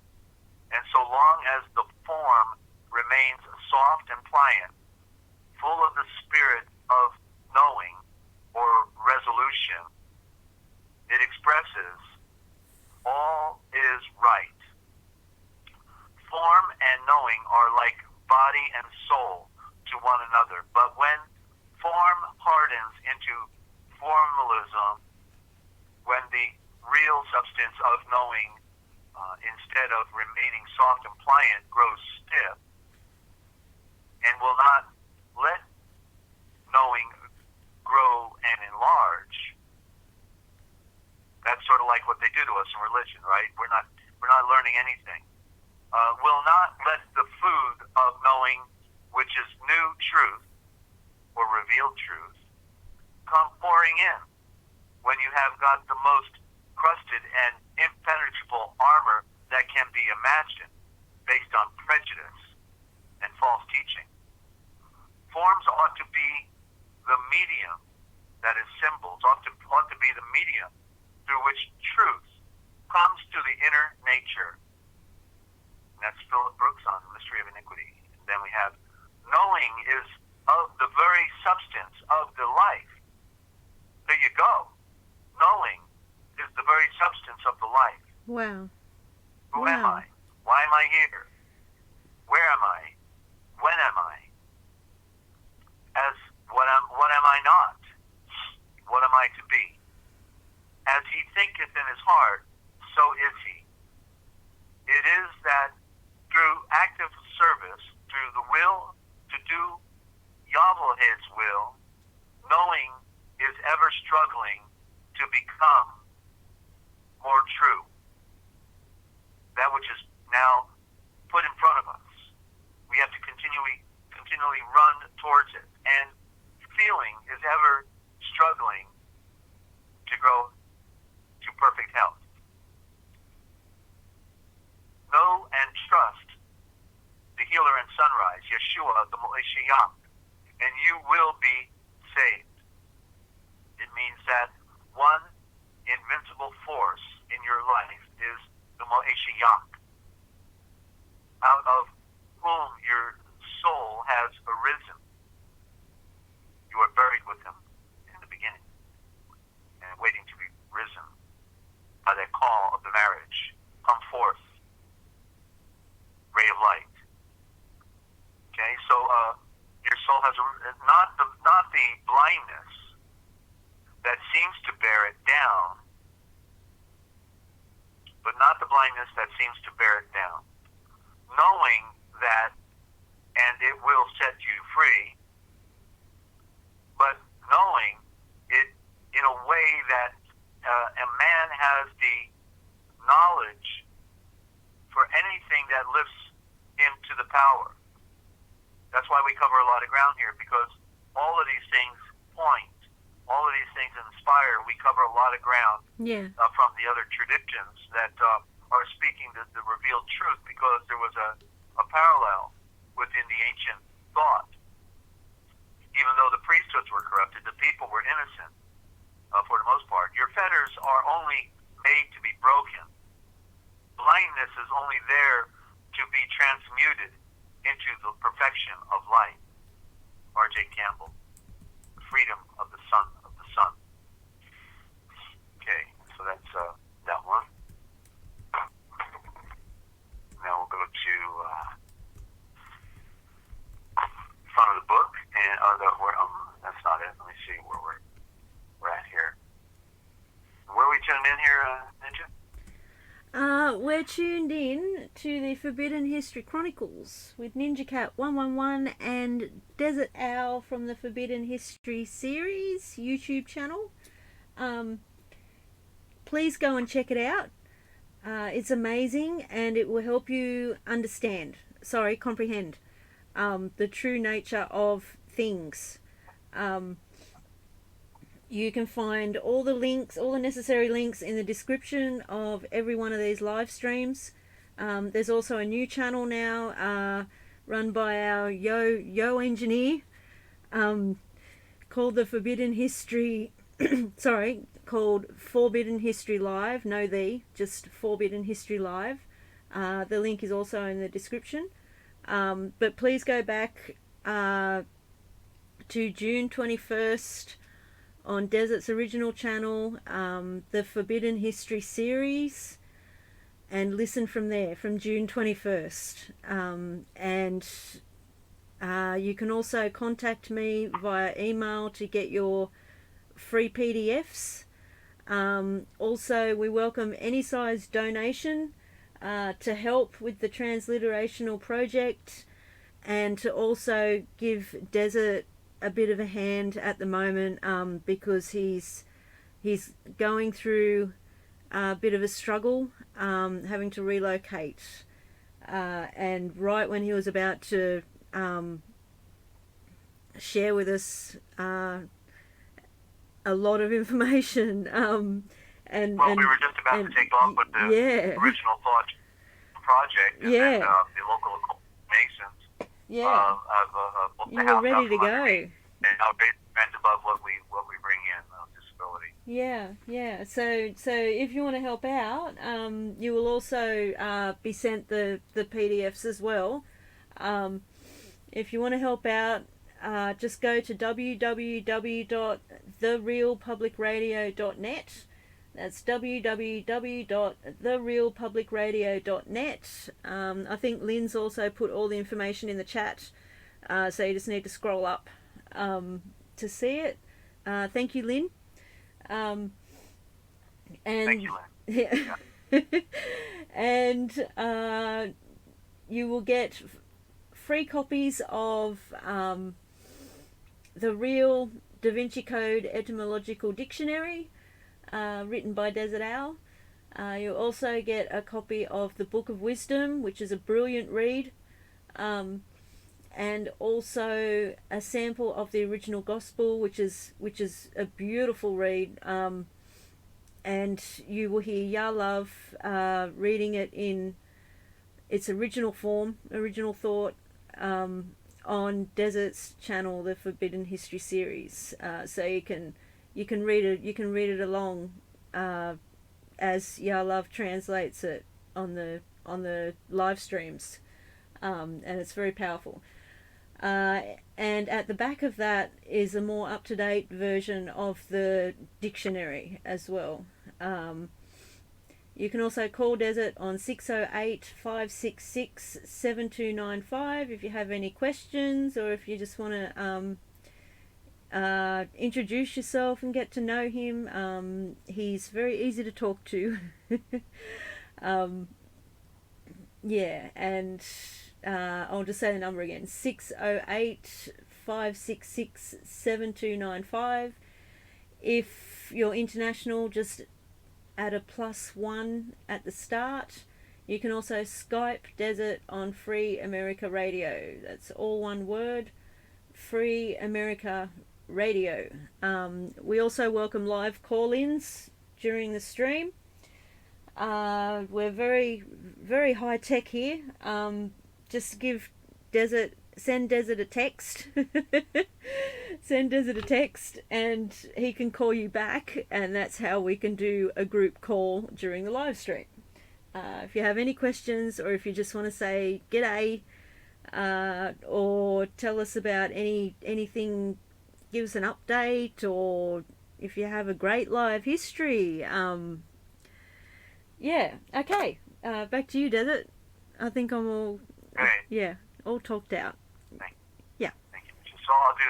and so long as the form remains soft and pliant, full of the spirit of knowing or resolution, it expresses all is right. Form and knowing are like body and soul to one another, but when form hardens into formalism, when the real substance of knowing, instead of remaining soft and pliant, grows stiff and will not let knowing grow and enlarge. That's sort of like what they do to us in religion, right? We're not learning anything. Will not let the food of knowing, which is new truth or revealed truth, come pouring in when you have got the most crusted and impenetrable armor that can be imagined based on prejudice and false teaching. Forms ought to be the medium, that is symbols, ought to be the medium through which truth comes to the inner nature. And that's Philip Brooks on The Mystery of Iniquity. And then we have knowing is of the very substance of the life. There you go. Knowing is the very substance of the life. Wow. Who am I? Why am I here? Where am I? When am I? As what am I not? What am I to be? As he thinketh in his heart, so is he. It is that through active service, through the will to do Yahweh's will, knowing is ever struggling to become more true. That which is now put in front of us. We have to continually run towards it. And feeling is ever struggling to grow to perfect health. Know and trust the healer and sunrise, Yeshua, the Mashiach, and you will be saved. It means that one invincible force in your life is the Mashiach, out of whom your soul has arisen. You are buried with him in the beginning and waiting to be risen by that call of the marriage. Come forth, ray of light. Okay, so your soul has not the blindness that seems to bear it down, but not the blindness that seems to bear it down. Knowing that, and it will set you free, but knowing it in a way that a man has the knowledge for anything that lifts him to the power. That's why we cover a lot of ground here, because all of these things point, all of these things inspire. We cover a lot of ground from the other traditions that are speaking the revealed truth, because there was a parallel within the ancient thought. Even though the priesthoods were corrupted, the people were innocent for the most part. Your fetters are only made to be broken. Blindness is only there to be transmuted into the perfection of light. R.J. Campbell, the freedom of the sun, Okay, so that's that one. Now we'll go to front of the book, and that's not it. Let me see where we're at here. Where are we tuned in here, Ninja? We're tuned in to the Forbidden History Chronicles with NinjaCat 111 and Dezert-Owl from the Forbidden History series YouTube channel. Please go and check it out. It's amazing, and it will help you comprehend the true nature of things. You can find all the links, all the necessary links in the description of every one of these live streams. There's also a new channel now run by our Yo engineer called the Forbidden History called Forbidden History Live. Just Forbidden History Live. The link is also in the description. But please go back to June 21st on Desert's original channel, the Forbidden History series, and listen from there, from June 21st. And you can also contact me via email to get your free PDFs. Also, we welcome any size donation to help with the transliterational project, and to also give Desert a bit of a hand at the moment, because he's going through a bit of a struggle, having to relocate, and right when he was about to share with us a lot of information, we were just about to take off with the original thought project, and then the local Masons. Yeah, you were ready to go. And now rent above what we bring in disability. Yeah. So if you want to help out, you will also be sent the PDFs as well. If you want to help out, just go to www.therealpublicradio.net. That's www.therealpublicradio.net. I think Lynn's also put all the information in the chat, so you just need to scroll up to see it. Thank you, Lynn. Thank you, Lynn. Yeah. And you will get free copies of the Real Da Vinci Code Etymological Dictionary, written by Dezert-Owl. You'll also get a copy of the Book of Wisdom, which is a brilliant read, and also a sample of the original Gospel, which is a beautiful read. And you will hear Ya Love reading it in its original form, original thought, on Desert's channel, the Forbidden History series. So you can read it along as Ya Love translates it on the live streams, and it's very powerful. And at the back of that is a more up-to-date version of the dictionary as well. You can also call Desert on 608-566-7295 if you have any questions, or if you just want to introduce yourself and get to know him. He's very easy to talk to. And I'll just say the number again, 608-566-7295. If you're international, just add a +1 at the start. You can also Skype Desert on Free America Radio. That's all one word, Free America Radio. We also welcome live call-ins during the stream. We're very, very high tech here. Just send Desert a text. Send Desert a text and he can call you back, and that's how we can do a group call during the live stream. If you have any questions, or if you just want to say g'day, or tell us about anything, give us an update, or if you have a great live history. Okay. Back to you, Desert. I think I'm all... Great. All talked out. Thank you. So I'll do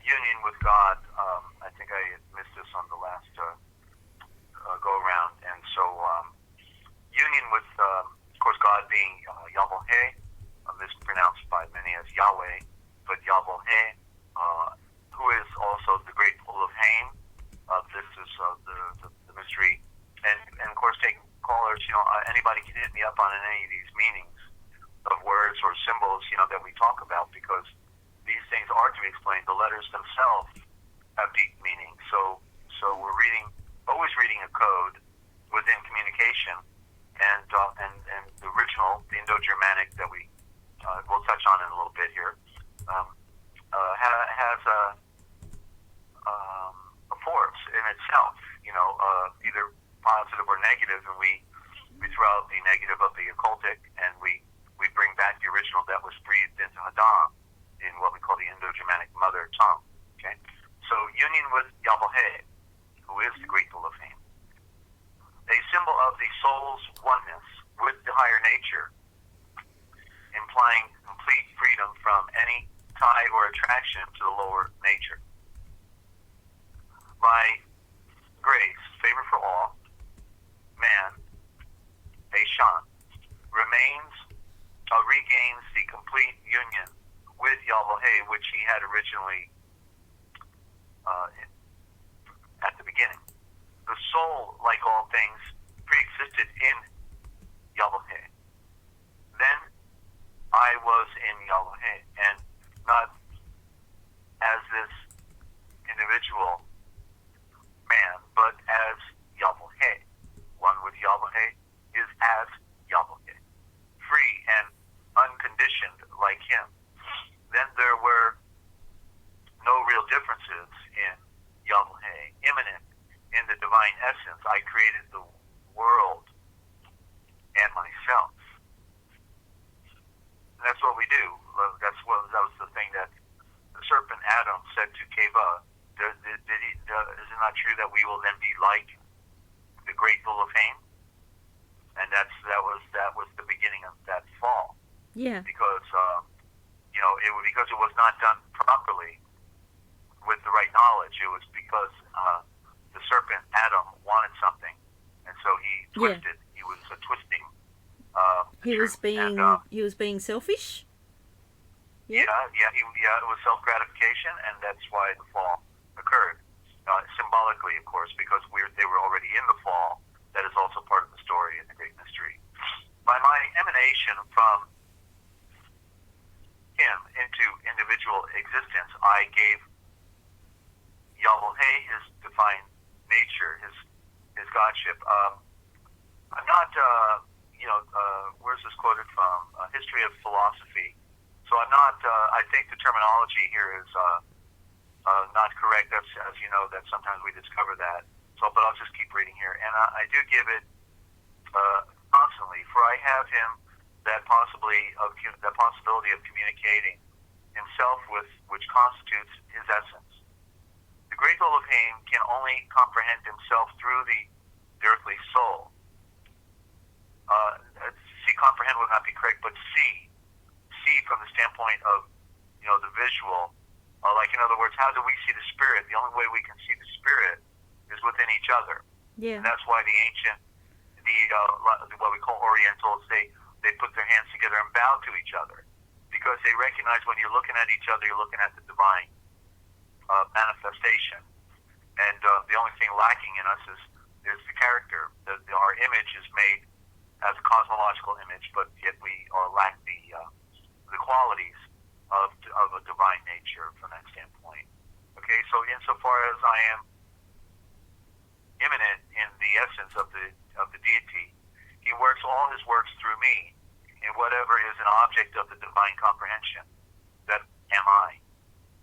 union with God. I think I missed this on the last go around, and so union with, of course, God being Yahweh, mispronounced by many as Yahweh, but Yahweh, who is also the great pool of Haim. This is the mystery, and of course, take callers. Anybody can hit me up on any of these meanings. of words or symbols, that we talk about, because these things are to be explained. The letters themselves have deep meaning. So we're always reading a code within communication, and the original, the Indo-Germanic that we'll touch on in a little bit here, has a force in itself, either positive or negative, and we throw out the negative of the occultic, and we bring back the original that was breathed into Hadam in what we call the Indo-Germanic mother tongue. Okay, so union with Yahweh, who is the great Elohim, a symbol of the soul's oneness with the higher nature, implying complete freedom from any tie or attraction to the lower nature. By grace, favor for all, man, Eshan, regains the complete union with Yahweh, which he had originally at the beginning. The soul, like all things, pre-existed in Yahweh. Then I was in Yahweh, and not as this individual man, but as Yahweh. One with Yahweh is as Yahweh, free and unconditioned like him. Then there were no real differences in Yahweh, immanent in the divine essence. I created the world and myself. And that's what we do. That was the thing that the serpent Adam said to Keva. Is it not true that we will then be like the great Elohim? And that was the beginning of that fall. Yeah. Because because it was not done properly with the right knowledge. It was because the serpent Adam wanted something, and so he twisted. Yeah. He was twisting. He was being selfish. Yeah. It was self-gratification, and that's why the fall occurred. Symbolically, of course, because they were already in the fall. That is also part of the story in the Great Mystery. By my emanation from him into individual existence, I gave Yahweh his divine nature, his godship. I'm not, where's this quoted from? History of Philosophy. So I'm not, I think the terminology here is not correct. That's, as you know, that sometimes we discover that. So, but I'll just keep reading here. And I do give it constantly, for I have him that possibility of communicating himself with, which constitutes his essence. The great Elohim can only comprehend himself through the earthly soul. Comprehend would not be correct, but see from the standpoint of, the visual. Like, in other words, how do we see the spirit? The only way we can see the spirit is within each other. Yeah. And that's why the ancient, what we call Orientals, they put their hands together and bow to each other, because they recognize when you're looking at each other, you're looking at the divine manifestation. And the only thing lacking in us is the character. Our image is made as a cosmological image, but yet we lack the qualities of a divine nature from that standpoint. Okay, so insofar as I am immanent in the essence of the deity, he works all his works through me in whatever is an object of the divine comprehension. That am I.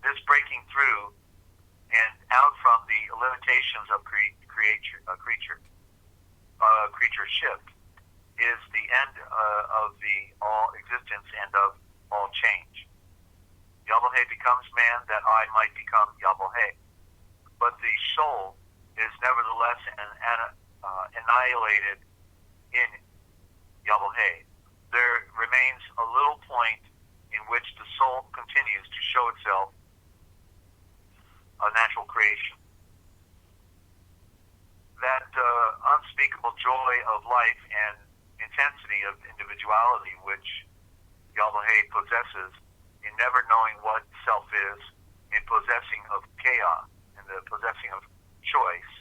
This breaking through and out from the limitations of creatureship is the end of the all existence and of all change. Yahweh becomes man that I might become Yahweh. But the soul is nevertheless annihilated in Yahweh. There remains a little point in which the soul continues to show itself a natural creation. That unspeakable joy of life and intensity of individuality which Yahweh possesses in never knowing what self is, in possessing of chaos, in the possessing of choice,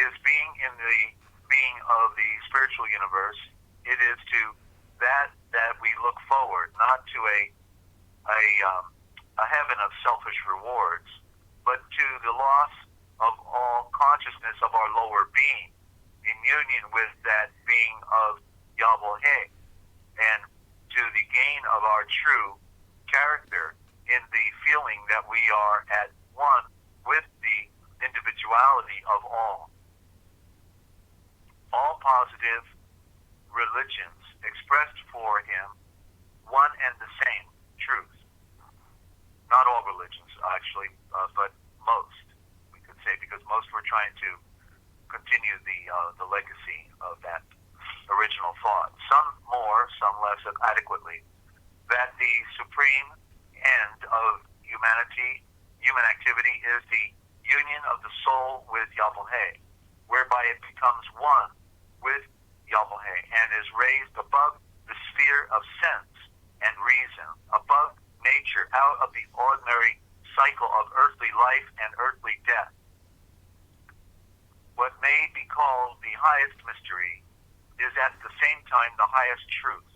is being in the being of the spiritual universe. It is to that forward, not to a heaven of selfish rewards, but to the loss of all consciousness of our lower being, in union with that being of Yahweh, and to the gain of our true character in the feeling that we are at one with the individuality of all. All positive religions expressed for him one and the same truth. Not all religions, actually, but most, we could say, because most were trying to continue the legacy of that original thought. Some more, some less adequately. That the supreme end of humanity, human activity, is the union of the soul with Yahweh, whereby it becomes one with Yahweh and is raised above the sphere of sense and reason, above nature, out of the ordinary cycle of earthly life and earthly death. What may be called the highest mystery is at the same time the highest truth,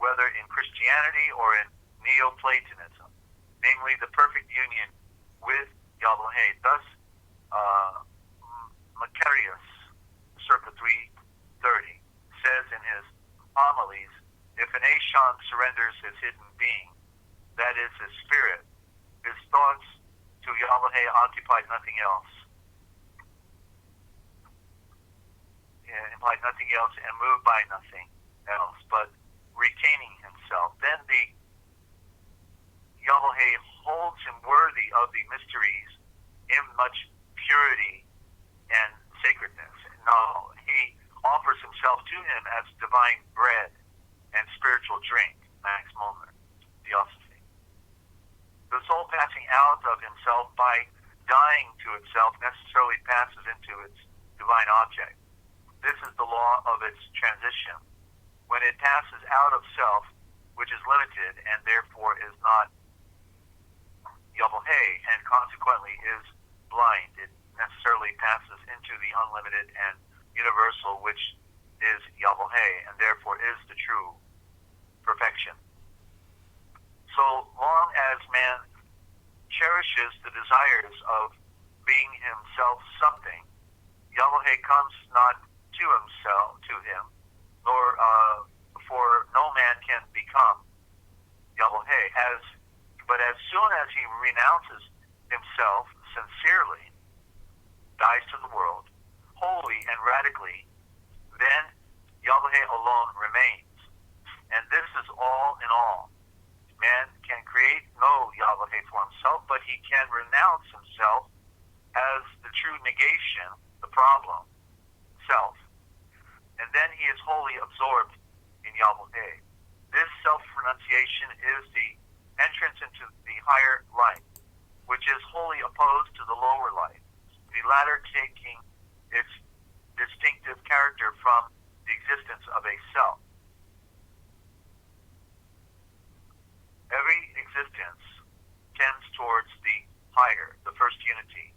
whether in Christianity or in Neoplatonism, namely the perfect union with Yahweh. Thus, Macarius, circa 330, says in his homilies, if an Ashon surrenders his hidden being, that is his spirit, his thoughts to Yahweh occupied nothing else. Implied nothing else and moved by nothing else, but retaining himself. Then the Yahweh holds him worthy of the mysteries in much purity and sacredness. No, he offers himself to him as divine bread and spiritual drink, Max Mulner, Theosophy. The soul passing out of himself by dying to itself necessarily passes into its divine object. This is the law of its transition. When it passes out of self, which is limited and therefore is not Yahweh and consequently is blind, it necessarily passes into the unlimited and universal, which is Yahweh and therefore is the true perfection. So long as man cherishes the desires of being himself something, Yahweh comes not to himself, to him, nor for no man can become Yahweh. But as soon as he renounces himself sincerely, dies to the world, wholly and radically, then Yahweh alone remains. And this is all in all. Man can create no Yahweh for himself, but he can renounce himself as the true negation, the problem, self. And then he is wholly absorbed in Yahweh. This self-renunciation is the entrance into the higher life, which is wholly opposed to the lower life, the latter taking its distinctive character from the existence of a self. Every existence tends towards the higher, the first unity.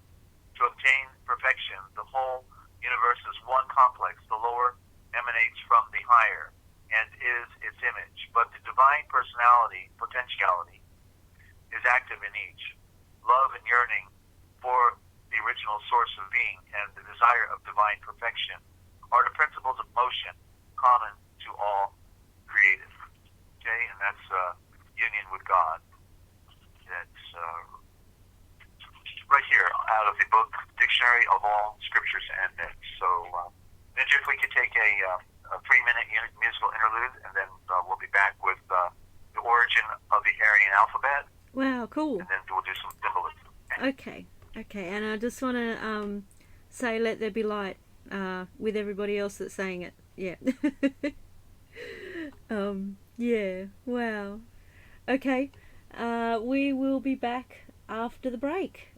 To obtain perfection, the whole universe is one complex. The lower emanates from the higher and is its image. But the divine personality, potentiality, is active in each. Love and yearning for the original source of being and the desire of divine perfection are the principles of motion common to all created. Okay, and that's union with God. That's right here out of the book Dictionary of All Scriptures and Myths. So, Ninja, if we could take a 3-minute musical interlude, and then we'll be back with the origin of the Aryan alphabet. Wow, cool. And then we'll do some symbolism. Okay, and I just want to say let there be light with everybody else that's saying it. Yeah. Yeah, wow. Okay, we will be back after the break.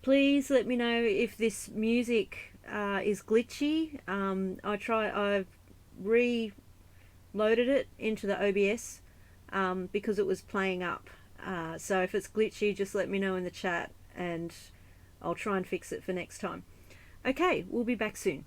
Please let me know if this music is glitchy. I've re-loaded it into the OBS because it was playing up. So if it's glitchy, just let me know in the chat and I'll try and fix it for next time. Okay, we'll be back soon.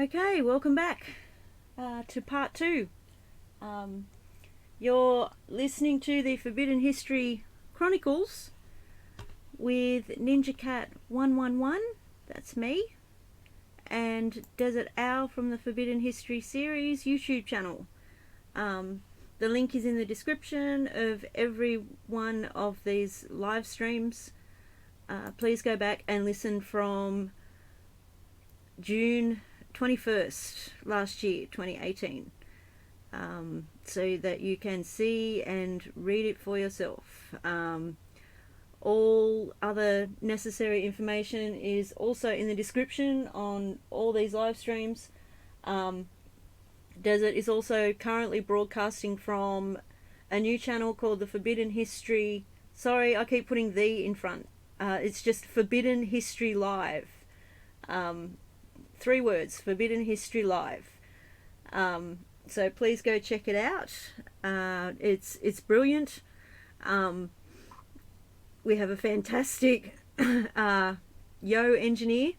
Okay, welcome back to part 2. You're listening to the Forbidden History Chronicles with NinjaCat 111, that's me, and Dezert-Owl from the Forbidden History series YouTube channel. The link is in the description of every one of these live streams. Please go back and listen from June 21st last year, 2018, so that you can see and read it for yourself. All other necessary information is also in the description on all these live streams. Desert is also currently broadcasting from a new channel called the Forbidden History. Sorry, I keep putting the in front. It's just Forbidden History Live. 3 words, Forbidden History Live. So please go check it out. It's brilliant. We have a fantastic Yo engineer.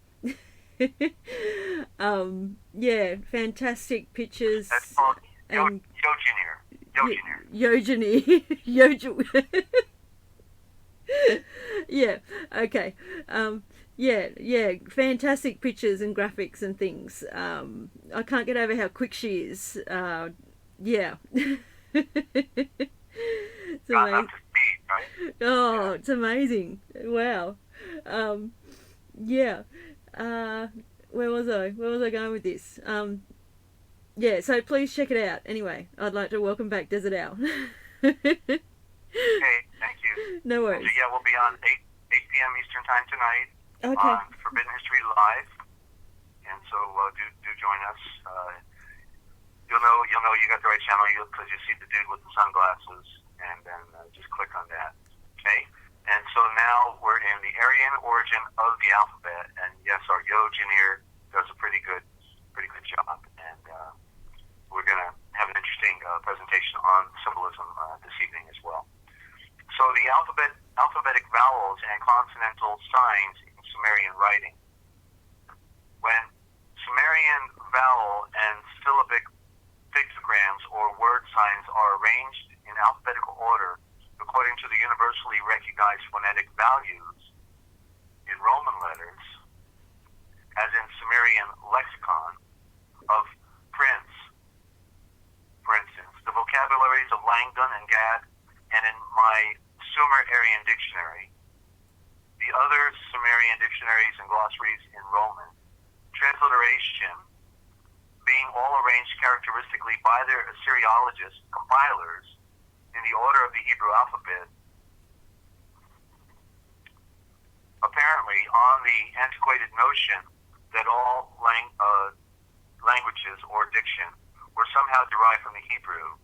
Yeah, fantastic pictures. That's called and Yogeneer. Yeah, okay. Yeah, fantastic pictures and graphics and things. I can't get over how quick she is. Yeah. It's amazing. Up to speed, right? Oh, Yeah. It's amazing. Wow. Yeah. Where was I going with this? Yeah, so please check it out. Anyway, I'd like to welcome back Dezert-Owl. Okay, thank you. No worries. So, yeah, we'll be on 8 p.m. Eastern Time tonight Okay. on Forbidden History Live, and so do join us. You'll know you got the right channel because you see the dude with the sunglasses, and then just click on that. Okay. And so now we're in the Aryan origin of the alphabet, and yes, our Yogeneer does a pretty good job, and we're going to have an interesting presentation on symbolism this evening as well. So the alphabetic vowels and consonantal signs in Sumerian writing. When Sumerian vowel and syllabic pictograms or word signs are arranged in alphabetical order according to the universally recognized phonetic values in Roman letters, as in Sumerian lexicon of prince, for instance, the vocabularies of Langdon and Gad, and in my Sumer-Aryan dictionary, the other Sumerian dictionaries and glossaries in Roman, transliteration being all arranged characteristically by their Assyriologist compilers in the order of the Hebrew alphabet, apparently on the antiquated notion that all languages or diction were somehow derived from the Hebrew.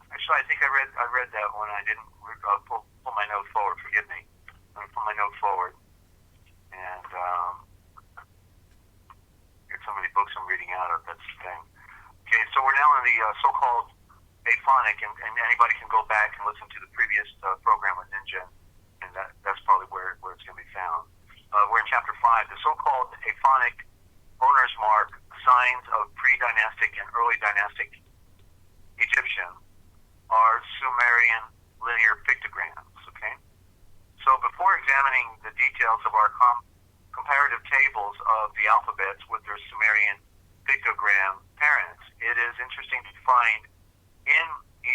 Actually, I think I read that one. I didn't pull my note forward. Forgive me. Let me pull my note forward. And there's so many books I'm reading out of. That's the thing. Okay, so we're now in the so-called aphonic, and anybody can go back and listen to the previous program with Ninja, and that's probably where it's going to be found. We're in chapter 5, the so-called aphonic owner's mark, signs of pre-dynastic and early dynastic Egyptian are Sumerian linear pictograms, okay? So before examining the details of our comparative tables of the alphabets with their Sumerian pictogram parents, it is interesting to find in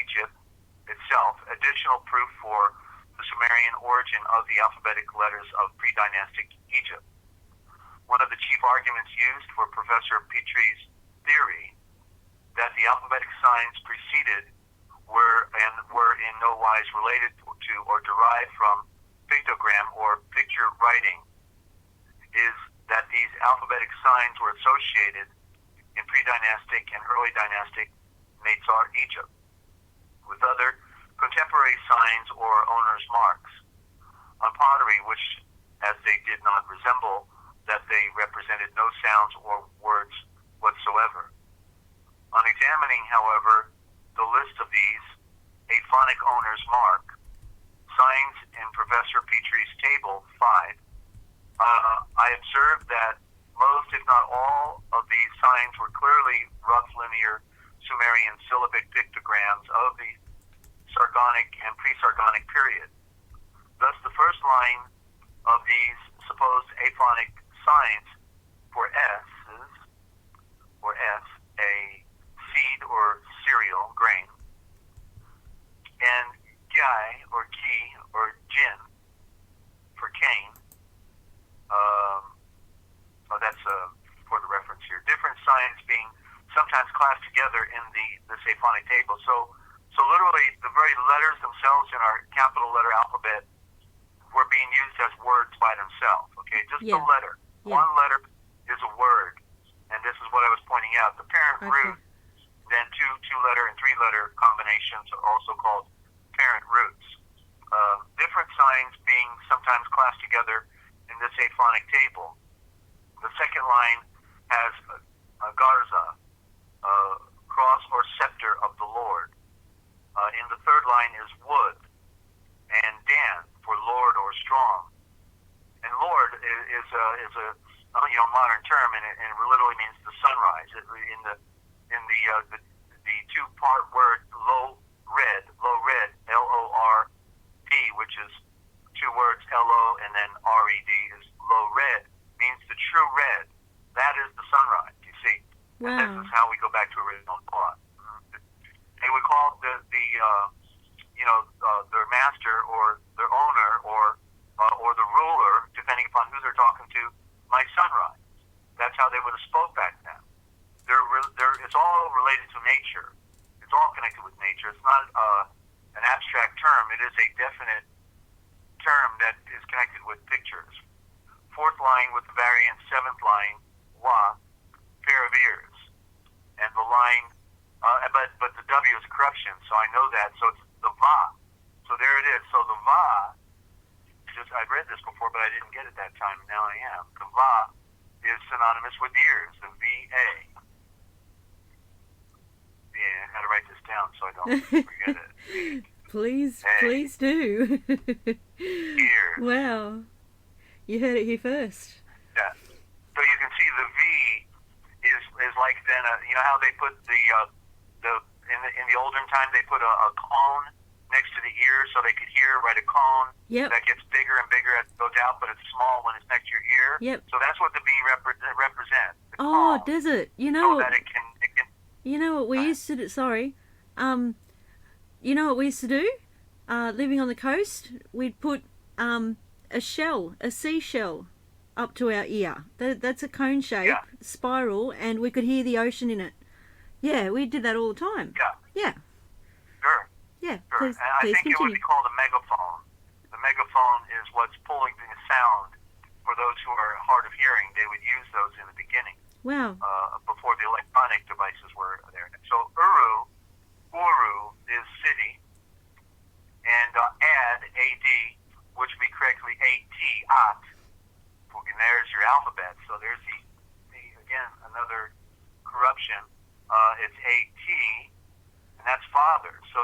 Egypt itself additional proof for the Sumerian origin of the alphabetic letters of pre-dynastic Egypt. One of the chief arguments used for Professor Petrie's theory that the alphabetic signs preceded were in no wise related to or derived from pictogram or picture writing is that these alphabetic signs were associated in pre-dynastic and early dynastic Netzar Egypt with other contemporary signs or owner's marks on pottery, which, as they did not resemble, that they represented no sounds or words whatsoever. On examining, however, the list of these aphonic owner's mark signs in Professor Petrie's table 5, I observed that Most, if not all, of these signs were clearly rough linear Sumerian syllabic pictograms of the Sargonic and pre-Sargonic period. Thus, the first line of these supposed aphonic signs for S's, or S, a seed or cereal, grain, and Gai, or Ki, or Jin, for Cain. That's for the reference here. Different signs being sometimes classed together in this aphonic table. So literally, the very letters themselves in our capital letter alphabet were being used as words by themselves. Okay, just the letter. Yeah. One letter is a word, and this is what I was pointing out. The parent root, then two-letter and three-letter combinations are also called parent roots. Different signs being sometimes classed together in this aphonic table. The second line has a garza, cross or scepter of the Lord. In the third line is wood, and Dan for Lord or strong. And Lord is a modern term, and it literally means the sunrise. In the two-part word low red, L-O-R-D, which is two words, L-O and then R-E-D, is low red, means the true red. That is the sunrise, you see. Wow. And this is how we go back to original thought. They would call their master or their owner or the ruler, depending upon who they're talking to, my sunrise. That's how they would have spoke back then. It's all related to nature. It's all connected with nature. It's not an abstract term. It is a definite term that is connected with pictures. Fourth line with the variant, seventh line, wa, pair of ears. And the line, but the W is a corruption, so I know that. So it's the va. So there it is. So the va, I've read this before, but I didn't get it that time. Now I am. The va is synonymous with ears, the V-A. Yeah, I had to write this down so I don't forget it. Please do. Ears. Wow. You heard it here first. Yeah. So you can see the V is like then, you know how they put in the olden time they put a cone next to the ear so they could hear, right? A cone that gets bigger and bigger as it goes out, but it's small when it's next to your ear. Yep. So that's what the V represents. Oh, does it? You know. So that it can. You know what we used to do? Sorry. You know what we used to do? Living on the coast, we'd put a seashell, up to our ear. That's a cone shape, spiral, and we could hear the ocean in it. Yeah, we did that all the time. Yeah. Sure. Yeah. Sure. Please I think continue. it would be called a megaphone. The megaphone is what's pulling the sound for those who are hard of hearing. They would use those in the beginning. Wow. Before the electronic devices were there. So Uru is city, and ad, A-D, which would be correctly A-T, at. And there's your alphabet. So there's the again, another corruption. It's A-T, and that's father. So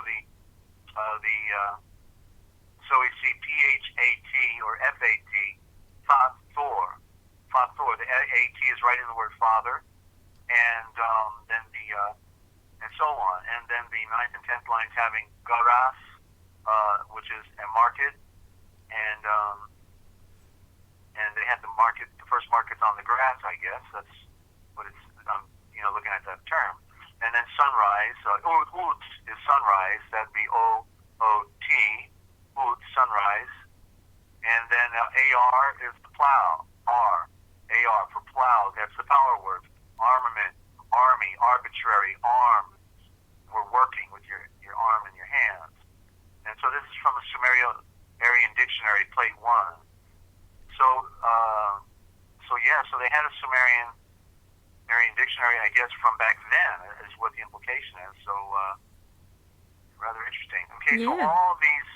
so we see P-H-A-T or F-A-T, Fathor. The A-T is right in the word father, and then and so on. And then the 9th and 10th lines having garas, which is a market, and they had the first markets on the grass, I guess. That's what it's, looking at that term. And then sunrise, Ut is sunrise, that'd be O-O-T, Ut, sunrise. And then A-R is the plow, R, A-R for plow, that's the power word. Armament, army, arbitrary, arm. We're working with your arm and your hands. And so this is from the Sumerian Dictionary, Plate 1. So they had a Sumerian dictionary, I guess, from back then, is what the implication is. So, rather interesting. Okay, so all these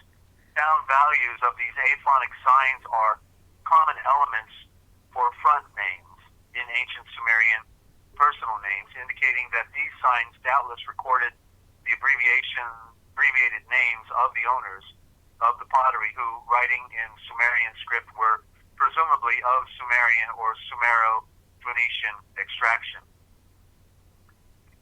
sound values of these aphonic signs are common elements for front names in ancient Sumerian personal names, indicating that these signs doubtless recorded the abbreviated names of the owners of the pottery who, writing in Sumerian script, were presumably of Sumerian or Phoenician extraction.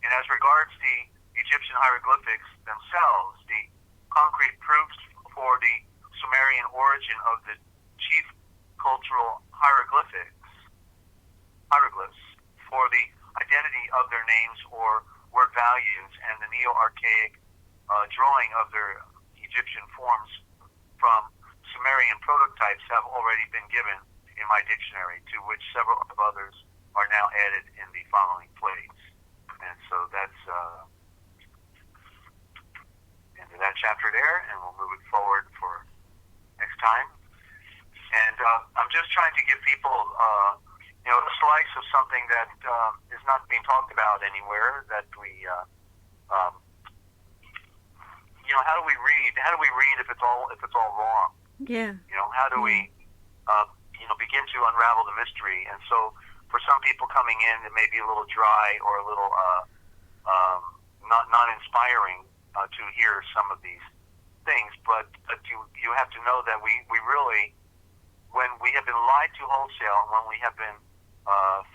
And as regards the Egyptian hieroglyphics themselves, the concrete proofs for the Sumerian origin of the chief cultural hieroglyphs for the identity of their names or word values and the neo-archaic drawing of their Egyptian forms from Sumerian prototypes have already been given in my dictionary, to which several of others are now added in the following plates. And so that's into that chapter there, and we'll move it forward for next time. And I'm just trying to give people, a slice of something that is not being talked about anywhere. That we, how do we read? How do we read if it's all wrong? Yeah. How do we, begin to unravel the mystery? And so, for some people coming in, it may be a little dry or a little not inspiring to hear some of these things. But you have to know that we really, when we have been lied to wholesale, when we have been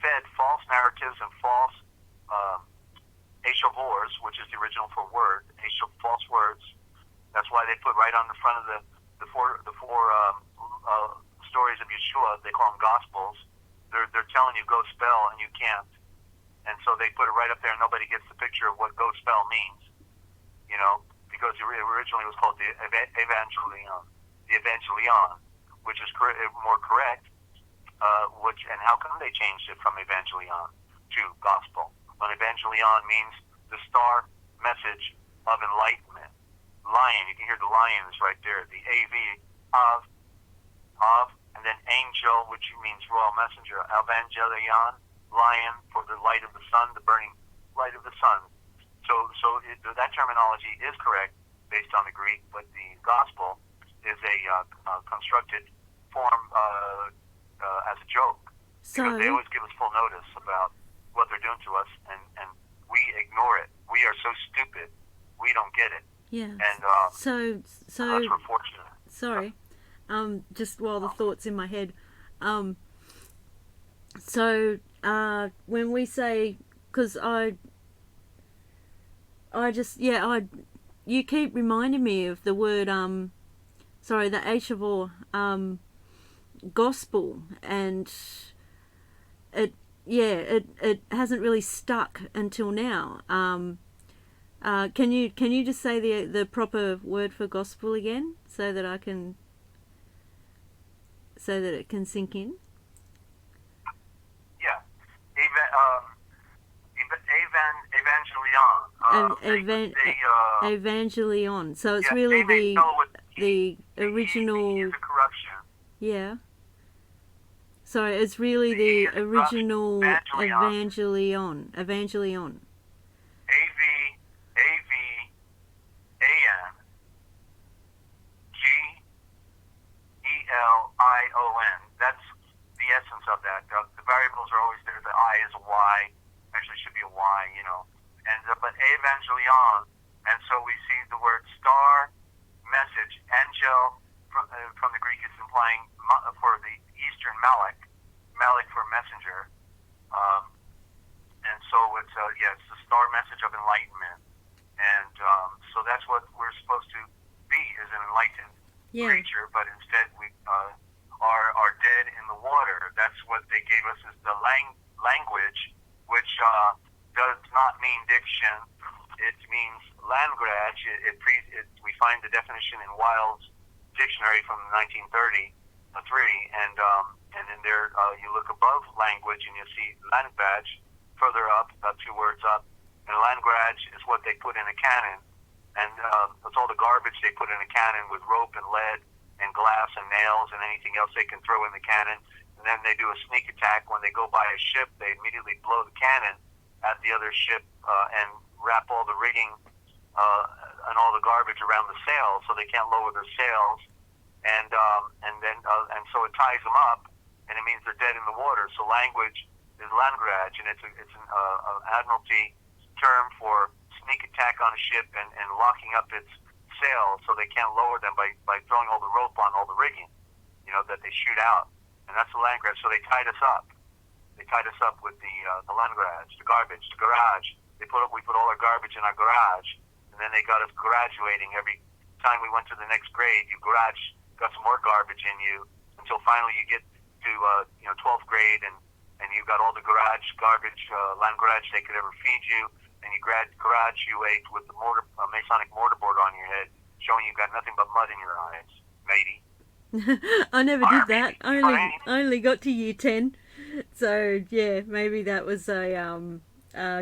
fed false narratives and false Eshavors, which is the original for word, false words. That's why they put right on the front of the four stories of Yeshua. They call them Gospels. They're telling you go spell, and you can't. And so they put it right up there, and nobody gets the picture of what go spell means. Because it originally was called the Evangelion, which is more correct. And how come they changed it from Evangelion to Gospel? When Evangelion means the star message of enlightenment. Lion, you can hear the lions right there. The AV of, and then angel, which means royal messenger. Evangelion, lion for the light of the sun, the burning light of the sun. So that terminology is correct based on the Greek, but the Gospel is a constructed form as a joke. Because they always give us full notice about what they're doing to us, and we ignore it. We are so stupid, we don't get it. Yeah. And so that's unfortunate. Sorry, just while the thoughts in my head. When we say, because you keep reminding me of the word the Eshavor, gospel, and it hasn't really stuck until now. Can you just say the proper word for gospel again, so that it can sink in? Yeah, Evangelion. So it's really the original. Is a corruption. Yeah. So it's really the original Evangelion. Evangelion. Evangelion. That's the essence of that. The variables are always there. The I is a Y. Actually, should be a Y. But Evangelion, and so we see the word star, message, angel from the Greek is implying for the Eastern Malak for messenger, and so it's the star message of enlightenment, and so that's what we're supposed to be, is an enlightened creature, but instead we are dead in the water. That's what they gave us as the language, which does not mean diction. It means language. We find the definition in Wilde's dictionary from 1933, and then there you look above language and you see language further up, about 2 words up, and language is what they put in a cannon, and it's all the garbage they put in a cannon with rope and lead and glass and nails and anything else they can throw in the cannon. And then they do a sneak attack. When they go by a ship, they immediately blow the cannon at the other ship and wrap all the rigging and all the garbage around the sails, so they can't lower their sails. And so it ties them up, and it means they're dead in the water. So language is langrage, and it's an admiralty term for sneak attack on a ship and locking up its sails so they can't lower them by throwing all the rope on all the rigging, that they shoot out. And that's the langrage. So they tied us up. They They tied us up with the land garage, the garbage, the garage. We put all our garbage in our garage, and then they got us graduating. Every time we went to the next grade, you got some more garbage in you until finally you get to 12th grade, and you got all the garbage, land garage they could ever feed you, and you graduate with the Masonic mortarboard on your head, showing you got nothing but mud in your eyes, matey. I never did that. I only got to year 10. So, yeah, maybe that was a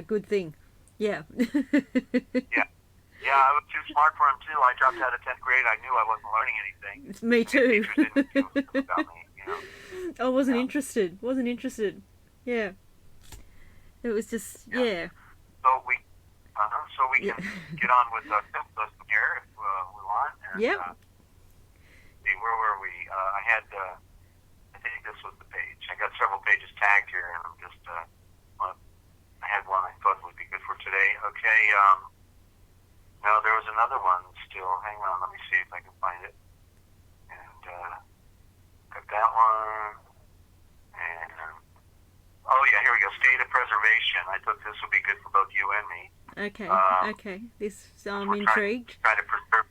good thing. Yeah. Yeah, I was too smart for him, too. I dropped out of 10th grade. I knew I wasn't learning anything. Me too. Teachers didn't do anything about me, I wasn't interested. Yeah. It was just, yeah. So we can get on with the system here if we want. And, yeah. Where were we? I had, I think this was the page. I got several pages tagged here, and I'm just, I had one I thought would be good for today. Okay, no, there was another one still. Hang on, let me see if I can find it. And, got that one. And, oh yeah, here we go. State of preservation. I thought this would be good for both you and me. Okay, I'm intrigued. Trying to preserve.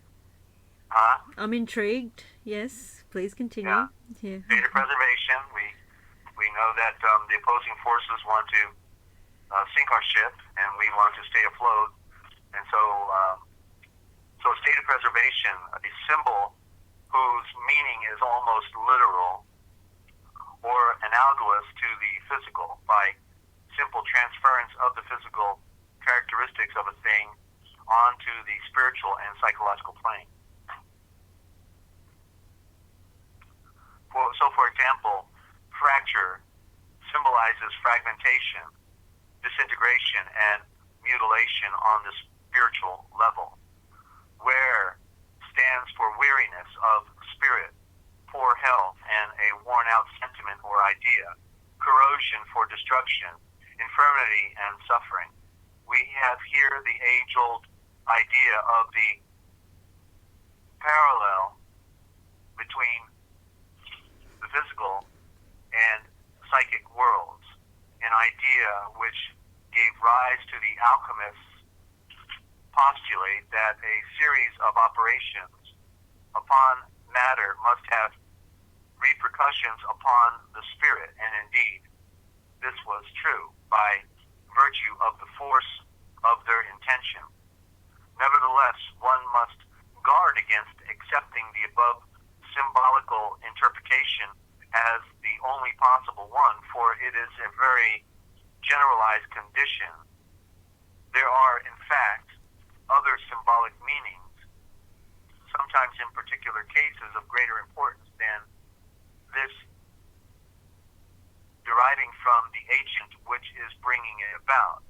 Huh? I'm intrigued. Yes, please continue. Yeah. State of preservation. We know that the opposing forces want to sink our ship, and we want to stay afloat. And so state of preservation, a symbol whose meaning is almost literal or analogous to the physical by simple transference of the physical characteristics of a thing onto the spiritual and psychological plane. For example, fracture symbolizes fragmentation, disintegration, and mutilation on the spiritual level. Wear stands for weariness of spirit, poor health, and a worn-out sentiment or idea. Corrosion for destruction, infirmity, and suffering. We have here the age-old idea of the parallel between the physical and psychic worlds, an idea which gave rise to the alchemists' postulate that a series of operations upon matter must have repercussions upon the spirit, and indeed, this was true by virtue of the force of their intention. Nevertheless, one must guard against accepting the above symbolical interpretation as the only possible one, for it is a very generalized condition. There are, in fact, other symbolic meanings, sometimes in particular cases of greater importance than this, deriving from the agent which is bringing it about.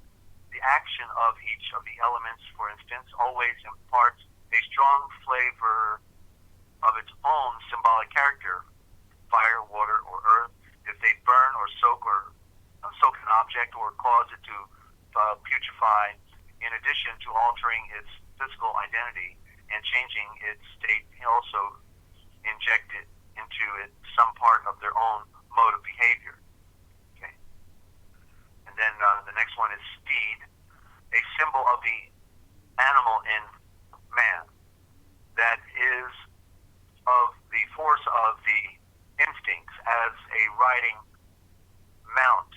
The action of each of the elements, for instance, always imparts a strong flavor of its own symbolic character. Fire, water, or earth, if they burn or soak an object or cause it to putrefy, in addition to altering its physical identity and changing its state, also inject it into it some part of their own mode of behavior. Okay. And then the next one is steed, a symbol of the animal in man, that is of the force of the instincts as a riding mount.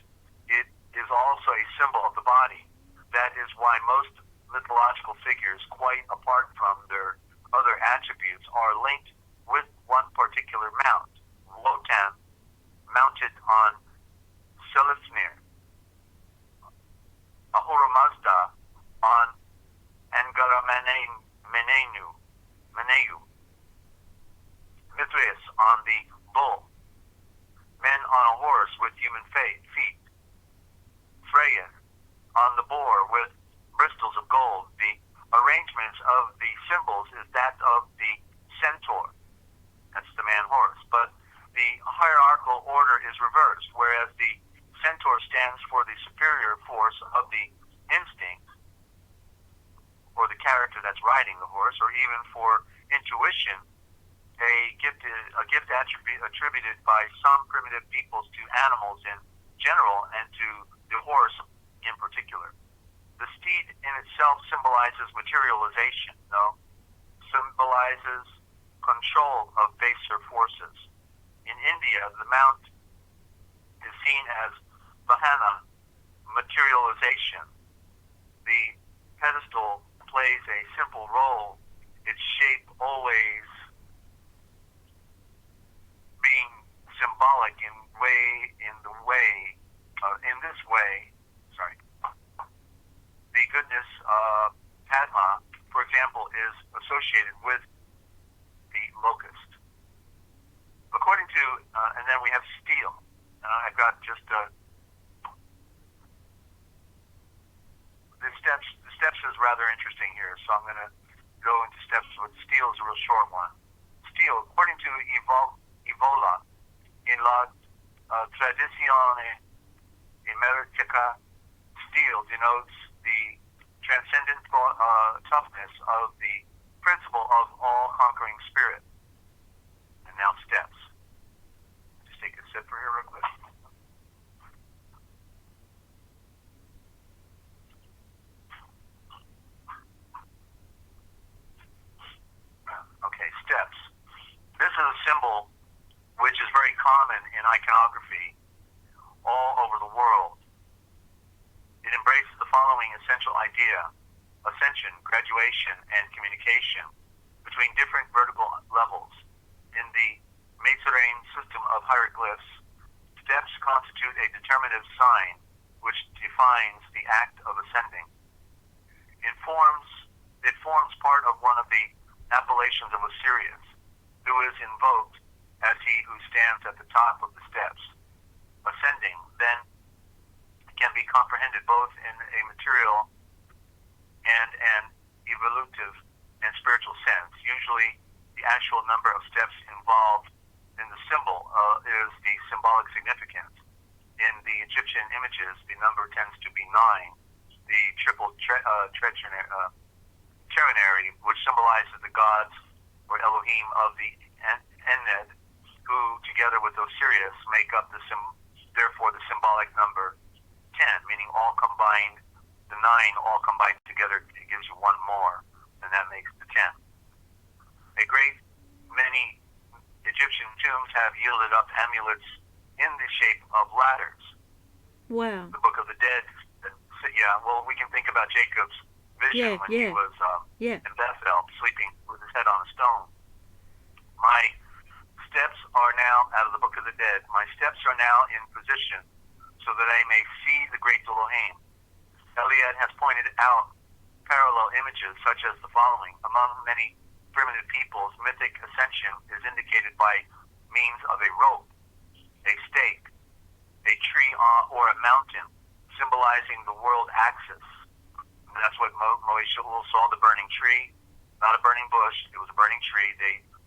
It is also a symbol of the body. That is why most mythological figures, quite apart from their other attributes, are linked with one particular mount. Wotan, mounted on Selifnir. Ahura Mazda on Angarameneu. Mithridates on the bull. Men on a horse with human feet. Freya on the boar with bristles of gold. The arrangements of the symbols is that of the centaur. That's the man-horse. But the hierarchical order is reversed, whereas the centaur stands for the superior force of the instinct, or the character that's riding the horse, or even for intuition, a gift attribute attributed by some primitive peoples to animals in general and to the horse in particular. The steed in itself symbolizes materialization, symbolizes control of baser forces. In India, the mount is seen as vahana, materialization. The pedestal plays a simple role, its shape always being symbolic in this way. The goodness Padma, for example, is associated with the locust. According to, and then we have steel. I've got just the steps. The steps is rather interesting here, so I'm going to go into steps. But steel is a real short one. Steel, according to Evola, in la tradizione emeritica, steel denotes the transcendent toughness of the principle of all conquering spirit. And now steps. Just take a sip for here real quick. Okay, steps. This is a symbol which is very common in iconography all over the world. It embraces the following essential idea: ascension, graduation, and communication between different vertical levels. In the Masonry system of hieroglyphs, steps constitute a determinative sign which defines the act of ascending. It forms part of one of the appellations of Osiris, who is invoked as he who stands at the top of the steps. Ascending, then, can be comprehended both in a material and an evolutive and spiritual sense. Usually, the actual number of steps involved in the symbol is the symbolic significance. In the Egyptian images, the number tends to be 9, the triple terinary, which symbolizes the gods or Elohim of the Ened, who, together with Osiris, make up therefore the symbolic number 10, meaning all combined, the 9 all combined together, it gives you one more, and that makes the 10. A great many Egyptian tombs have yielded up amulets in the shape of ladders. Wow. The Book of the Dead, we can think about Jacob's vision when he was in Bethel, sleeping with his head on a stone. My steps are now, out of the Book of the Dead, my steps are now in position so that I may see the great Elohim. Eliad has pointed out parallel images such as the following. Among many primitive peoples, mythic ascension is indicated by means of a rope, a stake, a tree or a mountain, symbolizing the world axis. And that's what Moshe saw, the burning tree, not a burning bush, it was a burning tree.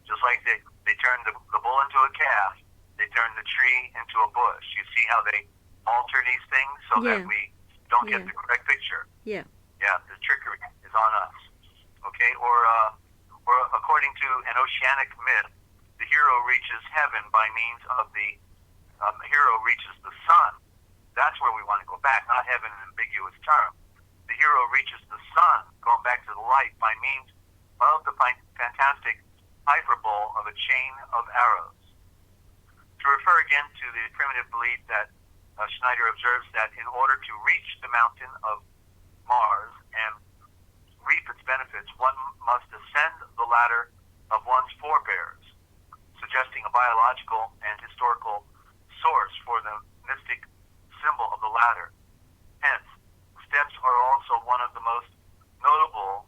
Just like they turned the bull into a calf, they turned the tree into a bush. You see how they alter these things so that we don't get the correct picture. Yeah, the trickery is on us. Okay, or according to an oceanic myth, the hero reaches heaven by means of the hero reaches the sun. That's where we want to go back, not heaven in an ambiguous term. The hero reaches the sun, going back to the light, by means of the fantastic hyperbole of a chain of arrows. To refer again to the primitive belief that Schneider observes that in order to reach the mountain of Mars and reap its benefits, one must ascend the ladder of one's forebears, suggesting a biological and historical source for the mystic symbol of the ladder. Hence, steps are also one of the most notable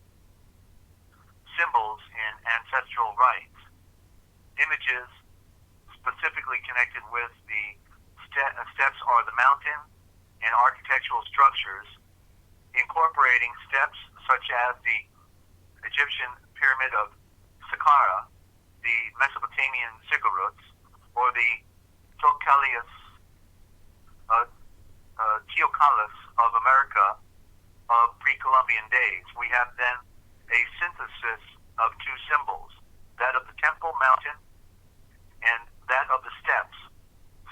symbols in ancestral rites. Images specifically connected with the steps are the mountain and architectural structures, incorporating steps such as the Egyptian pyramid of Saqqara, the Mesopotamian ziggurats, or the Teocallis of America of pre-Columbian days. We have then a synthesis of two symbols, that of the Temple Mountain and that of the steps,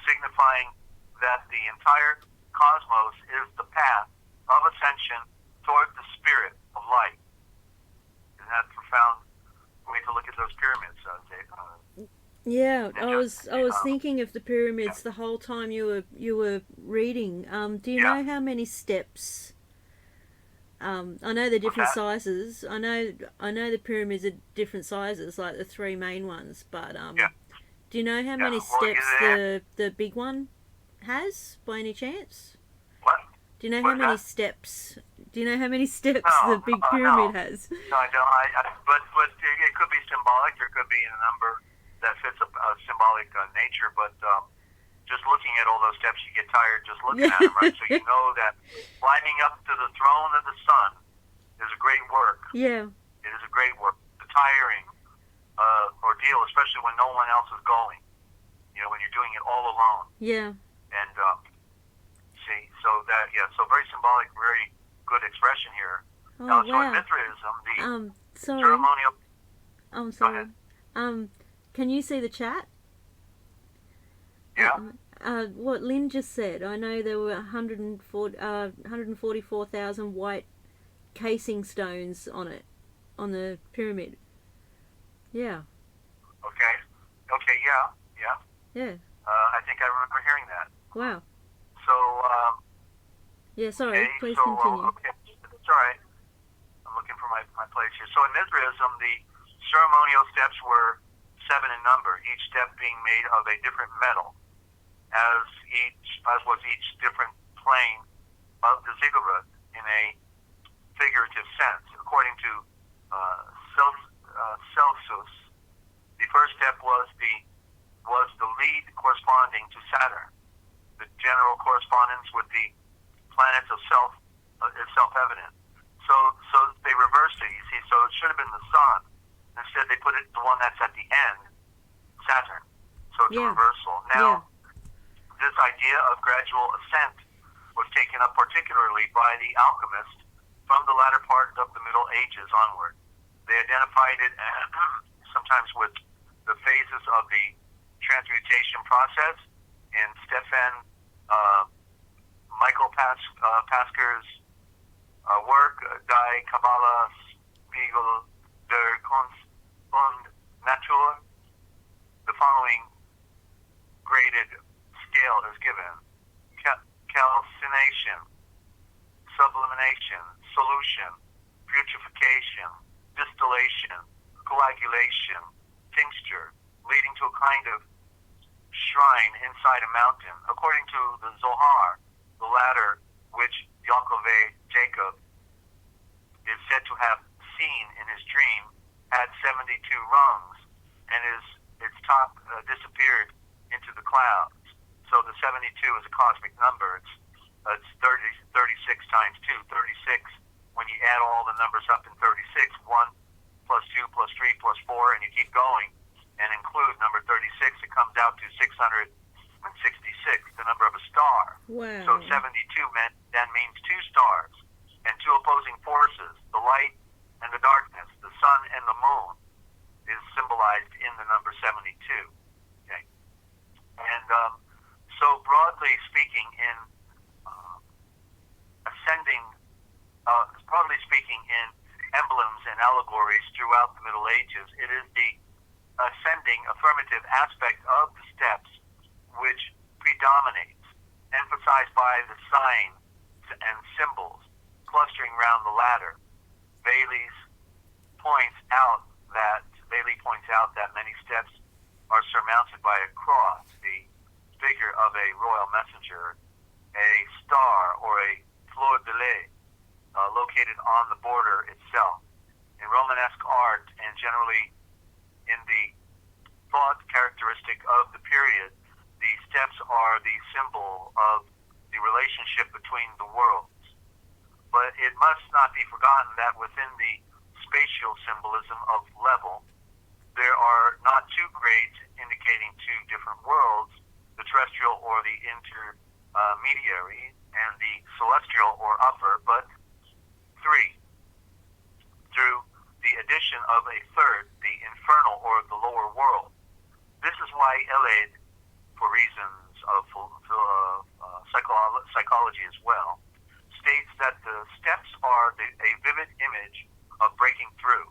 signifying that the entire entire cosmos is the path of ascension toward the spirit of light. Isn't that a profound way to look at those pyramids, Dave? Yeah, And I was just, thinking of the pyramids the whole time you were reading. Do you know how many steps? I know the different sizes. I know the pyramids are different sizes, like the three main ones. But do you know how many steps the big one has, by any chance? What? Do you know how many steps? Do you know how many steps the big pyramid has? No, I don't. But it could be symbolic. There could be a number that fits a symbolic nature. But just looking at all those steps, you get tired just looking at them, right? So you know that climbing up to the throne of the sun is a great work. Yeah. It is a great work. The tiring ordeal, especially when no one else is going. You know, when you're doing it all alone. Yeah. And so very symbolic, very good expression here. Oh, So wow. in Mithraism, the sorry. ceremonial. I'm sorry. Can you see the chat? Yeah. What Lynn just said, I know there were 144,000 white casing stones on it, on the pyramid. Yeah. Okay. Yeah. I think I remember hearing that. Wow. So. Yeah. Sorry. Okay, Please so, continue. Okay, it's all right. I'm looking for my place here. So in Mithraism, the ceremonial steps were 7 in number, each step being made of a different metal, as was each different plane of the ziggurat in a figurative sense. According to Celsus, the first step was the lead corresponding to Saturn. The general correspondence with the planets of self is self-evident. So they reversed it, you see. So it should have been the sun. Instead, they put it the one that's at the end, Saturn. So it's a reversal. Now, this idea of gradual ascent was taken up particularly by the alchemists from the latter part of the Middle Ages onward. They identified it sometimes with the phases of the transmutation process in Stefan Michael Pasker's work, Die Kabbalah Spiegel der Kunst und Natur. The following graded scale is given: calcination, sublimation, solution, putrefaction, distillation, coagulation, tincture, leading to a kind of shrine inside a mountain. According to the Zohar, the ladder which Jacob is said to have seen in his dream had 72 rungs, and its top disappeared into the clouds. So the 72 is a cosmic number. It's 36 times 2, 36. When you add all the numbers up in 36, 1 plus 2 plus 3 plus 4, and you keep going, and include number 36, it comes out to 666, the number of a star. Wow. So 72 then means 2 stars and 2 opposing forces, the light and the darkness, the sun and the moon, is symbolized in the number 72. Okay. And so broadly speaking, in emblems and allegories throughout the Middle Ages, it is the ascending affirmative aspect of the steps which predominates, emphasized by the signs and symbols clustering around the ladder. Bailey points out that many steps are surmounted by a cross, the figure of a royal messenger, a star, or a fleur de lis, located on the border itself. In Romanesque art, and generally in the thought characteristic of the period, the steps are the symbol of the relationship between the worlds. But it must not be forgotten that within the spatial symbolism of level, there are not 2 grades indicating 2 different worlds, the terrestrial or the intermediary, and the celestial or upper, but 3, through the addition of a third, the infernal or the lower world. This is why Elade, for reasons of psychology as well, states that the steps are a vivid image of breaking through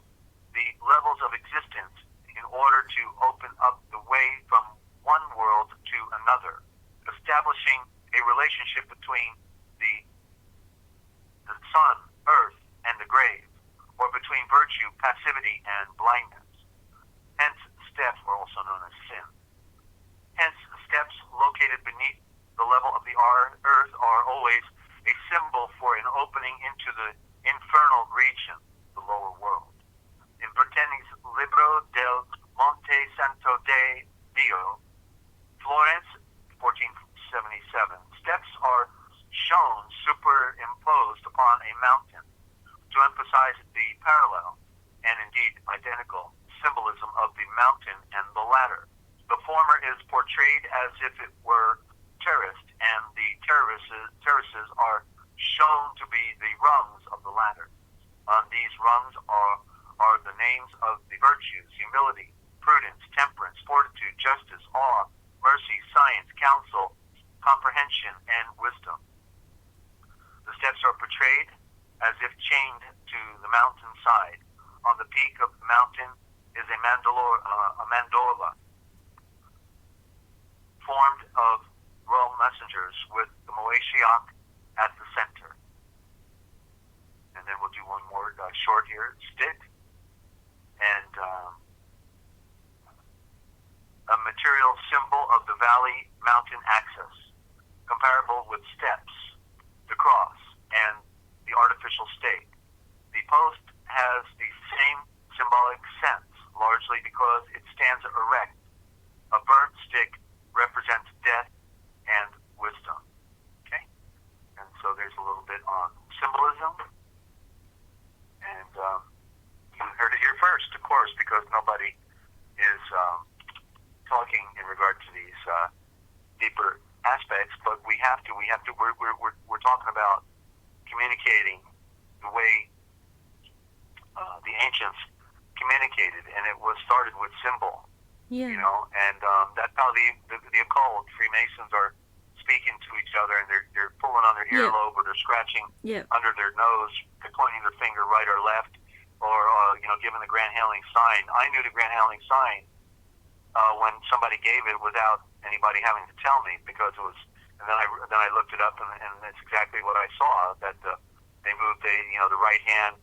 the levels of existence in order to open up the way from one world to another, establishing a relationship between the sun, earth, and the grave, or between virtue, passivity, and blindness. Hence, steps are also known as sin. Hence, steps located beneath the level of the earth are always a symbol for an opening into the infernal region, the lower world. In Bertani's Libro del Monte Santo de Dio, Florence, 1477, steps are shown superimposed upon a mountain to emphasize the parallel and indeed identical symbolism of the mountain and the ladder. The former is portrayed as if it were terraced, and the terraces are shown to be the rungs of the ladder. On these rungs are the names of the virtues: humility, prudence, temperance, fortitude, justice, awe, mercy, science, counsel, comprehension, and wisdom. The steps are portrayed as if chained to the mountain side. On the peak of the mountain is a mandorla formed of royal messengers with the Moeshiach at the center. And then we'll do one more short here, stick, and a material symbol of the valley mountain axis, comparable with steps, the cross, and the artificial stake. The post has the same symbolic sense, largely because it stands erect. A burnt stick represents death and wisdom. Okay? And so there's a little bit on symbolism. And you heard it here first, of course, because nobody is talking in regard to these deeper aspects, but we have to. We're talking about communicating the way the ancients communicated, and it was started with symbol. Yeah. You know, and that's how the occult Freemasons are speaking to each other, and they're pulling on their earlobe, or they're scratching under their nose, pointing their finger right or left, or giving the Grand Hailing sign. I knew the Grand Hailing sign when somebody gave it without anybody having to tell me, because it was. And then I looked it up, and that's exactly what I saw. That they moved the right hand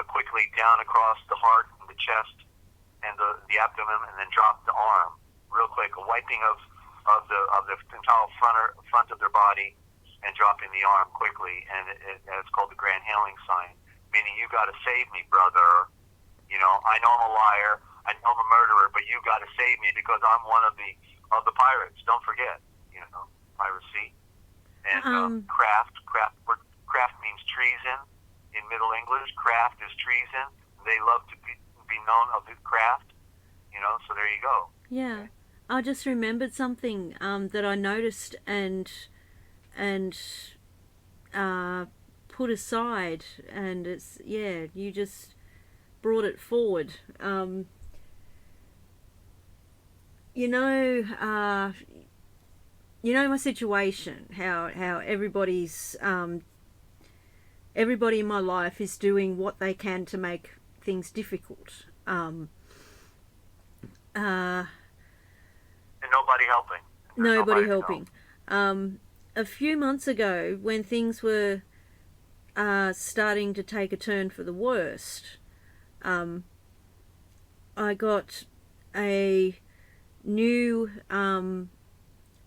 quickly down across the heart and the chest and the abdomen, and then dropped the arm real quick, a wiping of the entire front of their body, and dropping the arm quickly, and it's called the Grand Hailing sign, meaning you got to save me, brother. I know I'm a liar, I know I'm a murderer, but you got to save me because I'm one of the pirates. Don't forget, piracy. And craft means treason in Middle English. Craft is treason. They love to be known of the craft, so there you go. Yeah. I just remembered something that I noticed and put aside, and it's, you just brought it forward. My situation, how everybody's everybody in my life is doing what they can to make things difficult. And nobody helping. Nobody helping. A few months ago, when things were starting to take a turn for the worst, I got a new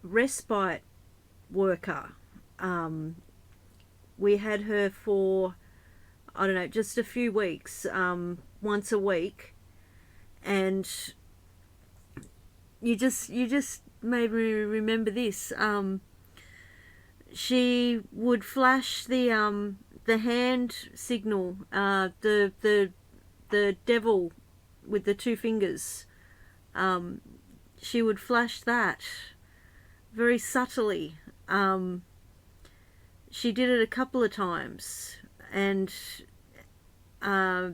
respite worker. We had her for, I don't know, just a few weeks, once a week, and you just made me remember this. She would flash the hand signal, the devil with the two fingers. She would flash that very subtly. She did it a couple of times, and I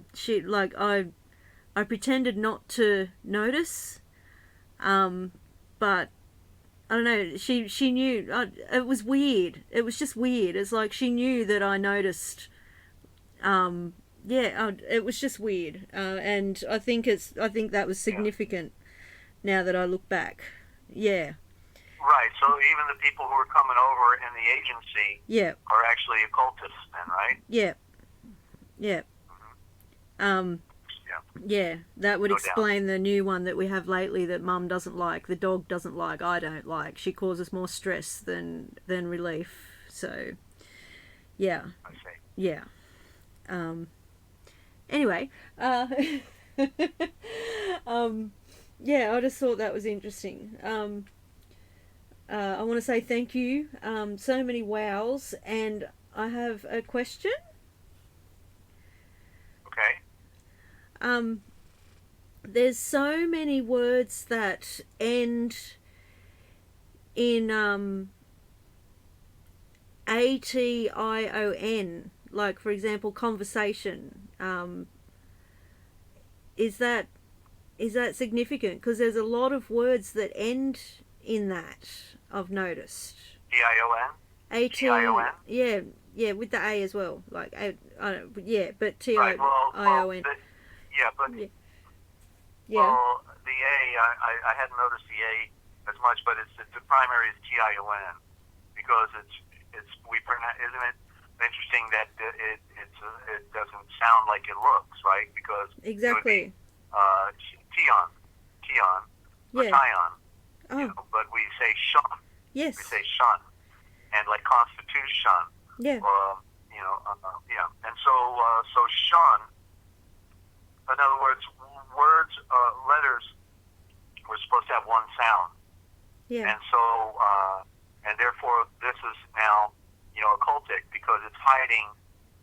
pretended not to notice, but I don't know. She knew. It was weird. It was just weird. It's like she knew that I noticed. It was just weird. And I think that was significant. Now that I look back, yeah. Right. So even the people who are coming over in the agency, are actually occultists, then, right? Yeah. Yeah. Mm-hmm. Yeah, that would explain the new one that we have lately that Mum doesn't like, the dog doesn't like, I don't like. She causes more stress than relief. So, yeah. I see. Yeah. Anyway, yeah, I just thought that was interesting. I want to say thank you. So many wows, and I have a question. Okay. There's so many words that end in ATION, like for example conversation. Is that significant? Because there's a lot of words that end in that, I've noticed. TION? TION? Yeah, with the A as well. Like, I don't, but TION. Right, well, well, the A, I hadn't noticed the A as much, but the primary is TION, because we pronounce, isn't it interesting that it doesn't sound like it looks, right? Because exactly. Tion, or Tion, but we say shun. Yes. We say shun, and like constitution. Yeah. And so shun. In other words, letters were supposed to have one sound. Yeah. And so, and therefore, this is now, occultic, because it's hiding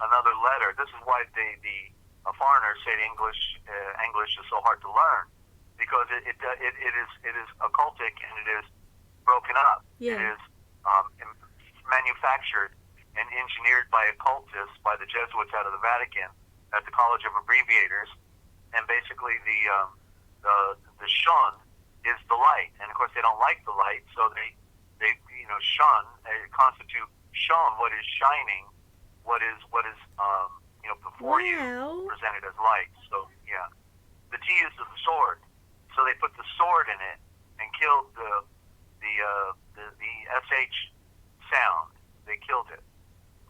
another letter. This is why the foreigners say English is so hard to learn, because it is occultic, and it is broken up. Yeah. It is manufactured and engineered by occultists, by the Jesuits out of the Vatican, at the College of Abbreviators, and basically the shun is the light, and of course they don't like the light, so they shun, constitute shun what is shining, what is before you, presented as light. So yeah, the T is the sword, so they put the sword in it and killed the SH sound. They killed it.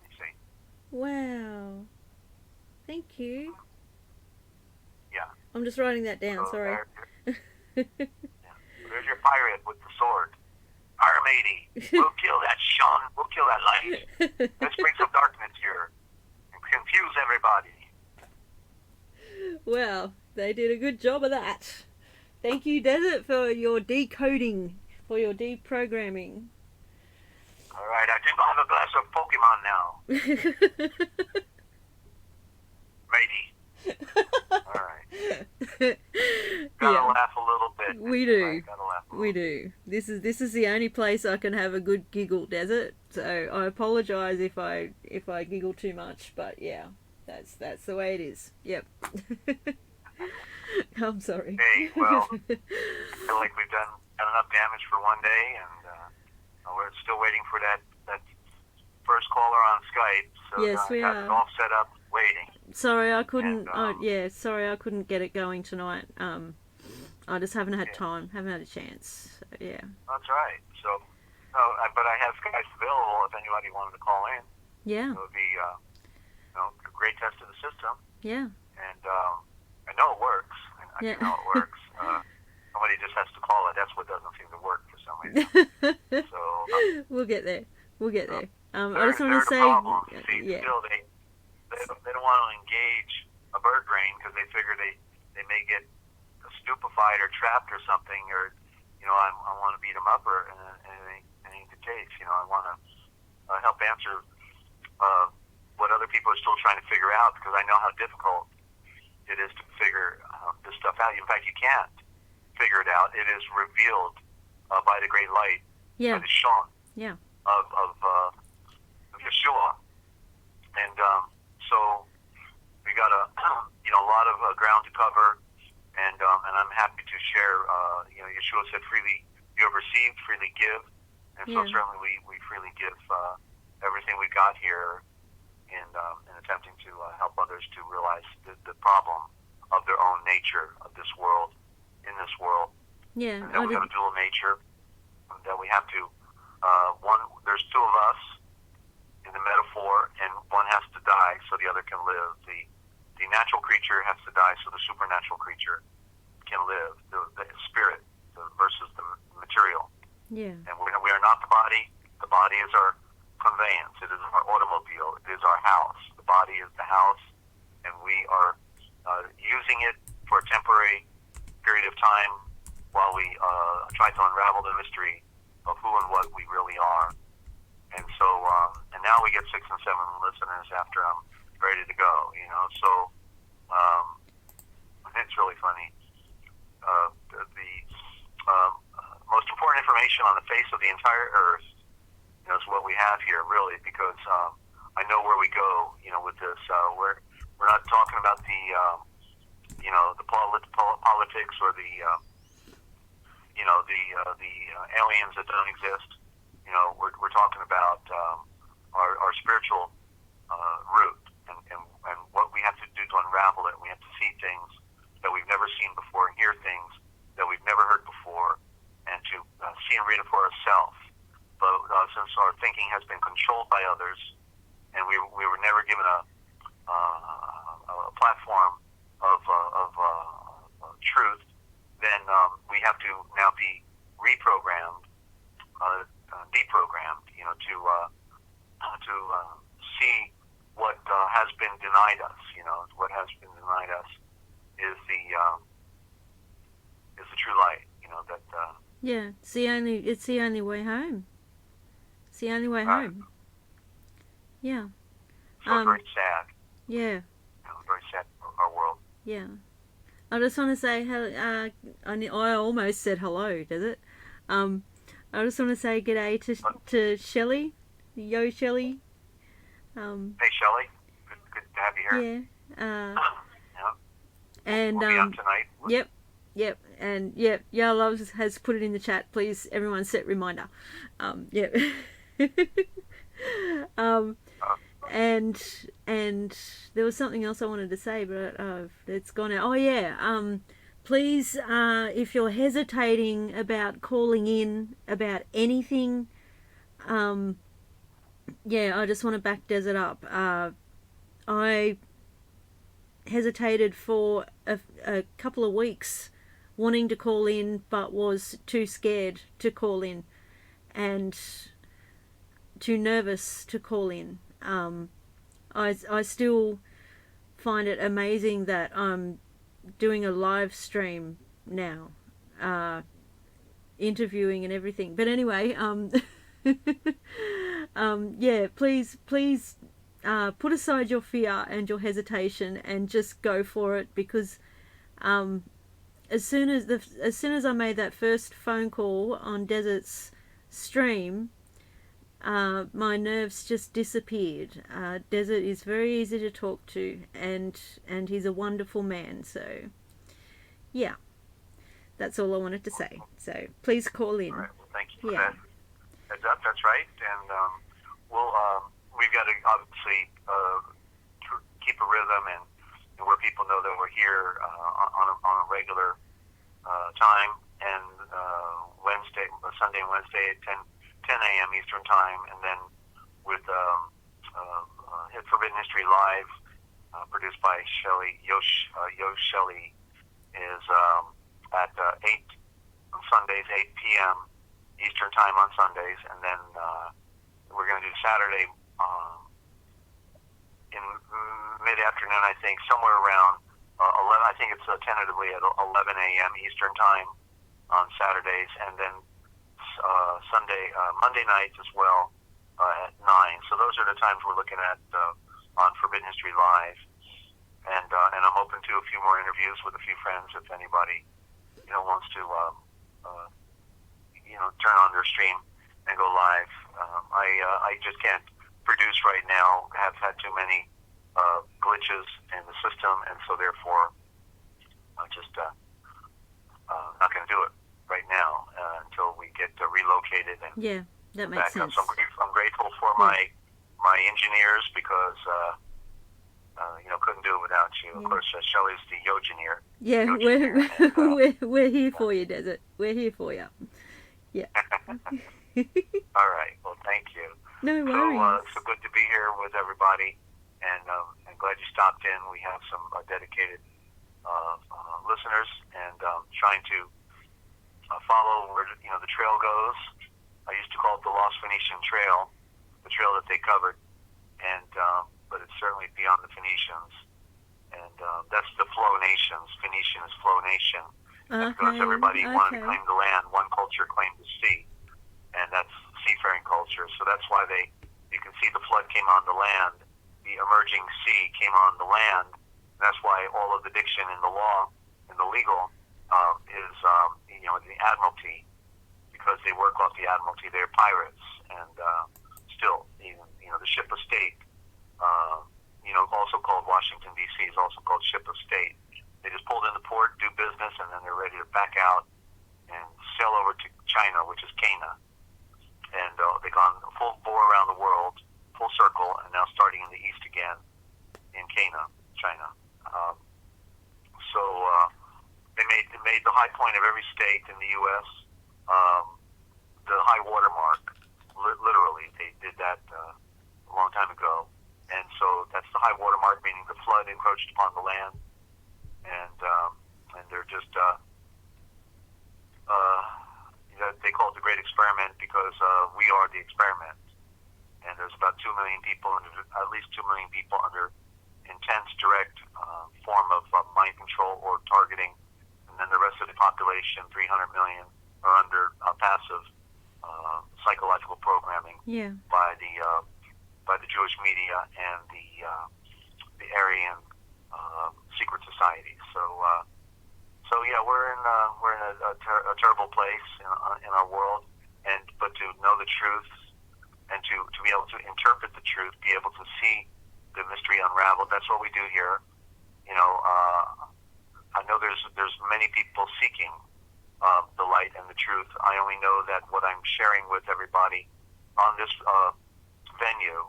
You see? Wow. Thank you. Yeah. I'm just writing that down. So sorry. There's your pirate with the sword. Our matey, we'll kill that shun. We'll kill that light. Let's bring some darkness here and confuse everybody. Well, they did a good job of that. Thank you, Desert, for your decoding, for your deprogramming. All right, I think I'll have a glass of Pokemon now. Matey. All right. Gotta laugh a little bit. We do. Right? Gotta laugh a little We do. This is the only place I can have a good giggle, Desert. So I apologise if I giggle too much, but yeah, that's the way it is. Yep. I'm sorry. Hey, well, I feel like we've done enough damage for one day, and we're still waiting for that first caller on Skype. So yes, we got are. it all set up, waiting. Sorry, I couldn't. Sorry, I couldn't get it going tonight. I just haven't had time, haven't had a chance. So, yeah. That's right. So, but I have Skype available if anybody wanted to call in. Yeah. It would be, a great test of the system. Yeah. And I know it works. I know it works. Somebody just has to call it. That's what doesn't seem to work for some reason. So we'll get there. We'll get there. I just want to say, See, still they don't want to engage a bird brain because they figure they may get stupefied or trapped or something, or I want to beat them up or anything the case. I want to help answer what other people are still trying to figure out, because I know how difficult it is to figure this stuff out. In fact, you can't figure it out. It is revealed by the great light, by the Shon of Yeshua. And so we got a lot of ground to cover, and I'm happy to share. Yeshua said, "Freely you have received, freely give. And so certainly we freely give everything we got here in attempting to help others to realize the problem of their own nature of this world, in this world. Yeah. And that we have a dual nature, that we have to, there's two of us in the metaphor, and one has to die so the other can live. The natural creature has to die so the supernatural creature can live, the spirit versus the material. Yeah. And we are not the body. The body is our conveyance. It is our automobile. It is our house. The body is the house, and we are using it for a temporary period of time while we try to unravel the mystery of who and what we really are. And so, and now we get 6 and 7 listeners after I'm ready to go, So, it's really funny. The most important information on the face of the entire Earth, is what we have here, really, because I know where we go, with this. We're not talking about the politics or the aliens that don't exist. We're talking about our spiritual root and what we have to do to unravel it. We have to see things that we've never seen before, and hear things that we've never heard before, and to see and read it for ourselves. But since our thinking has been controlled by others, and we were never given a platform of truth, then we have to now be reprogrammed, deprogrammed, to see what has been denied us. What has been denied us is the true light. That. Yeah, it's the only way home. It's the only way home. Yeah. So very sad. Yeah. Very sad for our world. Yeah. I just want to say, I almost said hello, does it? I just want to say g'day to Shelley. Yo, Shelley. Hey, Shelley. Good to have you here. Yeah. And we'll be on tonight. Yep. And Yeah Loves has put it in the chat. Please, everyone, set reminder. Yep. And there was something else I wanted to say, but it's gone out. Oh yeah. Please, if you're hesitating about calling in about anything, I just want to back Desert up. I hesitated for a couple of weeks wanting to call in, but was too scared to call in and too nervous to call in. I still find it amazing that I'm doing a live stream now, interviewing and everything. But anyway, please put aside your fear and your hesitation and just go for it, because as soon as I made that first phone call on Desert's stream, my nerves just disappeared. Desert is very easy to talk to, and he's a wonderful man. So, yeah, that's all I wanted to say. So please call in. All right. Well, thank you for that. That's right. And we've got to obviously keep a rhythm and where people know that we're here on a regular time, and Sunday and Wednesday at 10 a.m. Eastern Time, and then with Hit Forbidden History Live, produced by Shelley, Shelley, is at 8 on Sundays, 8 p.m. Eastern Time on Sundays, and then we're going to do Saturday in mid-afternoon, I think, somewhere around 11. I think it's tentatively at 11 a.m. Eastern Time on Saturdays, and then Monday nights as well at 9. So those are the times we're looking at on Forbidden History Live, and I'm open to a few more interviews with a few friends if anybody wants to turn on their stream and go live. I just can't produce right now. Have had too many glitches in the system, and so therefore I'm just not going to do it right now until we educated and Yeah, that makes sense. So I'm grateful for my engineers because couldn't do it without you. Of course, Shelley's the Yogineer. Yeah, we're here for you, Desert. We're here for you. Yeah. All right. Well, thank you. No worries. So good to be here with everybody, and I'm glad you stopped in. We have some dedicated listeners, and trying to follow where the trail goes. I used to call it the Lost Phoenician Trail, the trail that they covered, and but it's certainly beyond the Phoenicians, and that's the Flow Nations. Phoenician is Flow Nation, because everybody wanted to claim the land. One culture claimed the sea, and that's seafaring culture. So that's why you can see the flood came on the land, the emerging sea came on the land. And that's why all of the diction in the law, in the legal, is the Admiralty, because they work off the Admiralty. They're pirates, and still, even the ship of state. Also called Washington, D.C., is also called ship of state. They just pulled into port, do business, and then they're ready to back out and sail over to China, which is Cana. And they've gone full bore around the world, full circle, and now starting in the east again in Cana, China. They made the high point of every state in the U.S. The high water mark. Literally, they did that a long time ago. And so that's the high water mark, meaning the flood encroached upon the land. And they're just, they call it the Great Experiment because we are the experiment. And there's about 2 million people, at least 2 million people under intense direct form of mind control or targeting. And then the rest of the population, 300 million, are under passive psychological programming by the Jewish media and the Aryan secret society. So yeah, we're in a terrible place in our world, but to know the truth and to be able to interpret the truth, be able to see the mystery unraveled. That's what we do here. I know there's many people seeking the light and the truth. I only know that what I'm sharing with everybody on this venue,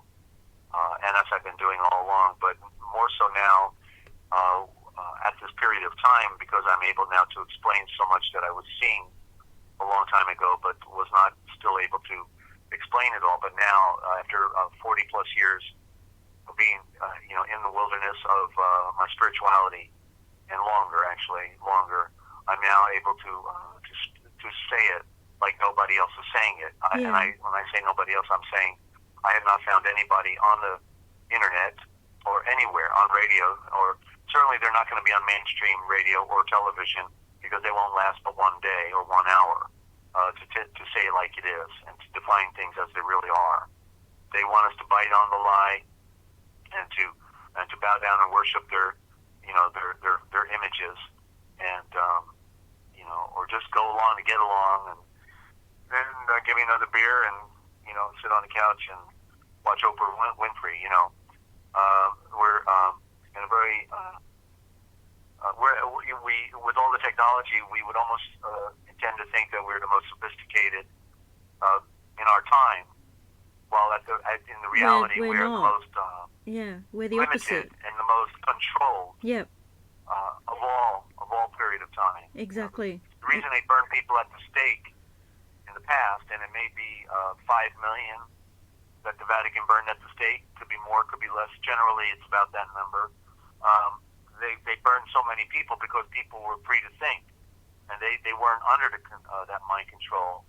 and as I've been doing all along, but more so now at this period of time, because I'm able now to explain so much that I was seeing a long time ago, but was not still able to explain it all. But now, after 40 plus years of being, in the wilderness of my spirituality, and longer, I'm now able to say it like nobody else is saying it. When I say nobody else, I'm saying I have not found anybody on the internet or anywhere on radio, or certainly they're not going to be on mainstream radio or television because they won't last but one day or 1 hour to say it like it is and to define things as they really are. They want us to bite on the lie and to bow down and worship their images, and or just go along to get along, and then give me another beer and sit on the couch and watch Oprah Winfrey. We're in a very we with all the technology, we would almost tend to think that we're the most sophisticated in our time, while in the reality we're the most we're the limited opposite and the most controlled. Of all period of time. Exactly. The reason they burn people at the stake in the past, and it may be 5 million that the Vatican burned at the stake, could be more, could be less. Generally, it's about that number. They burned so many people because people were free to think, and they weren't under that mind control,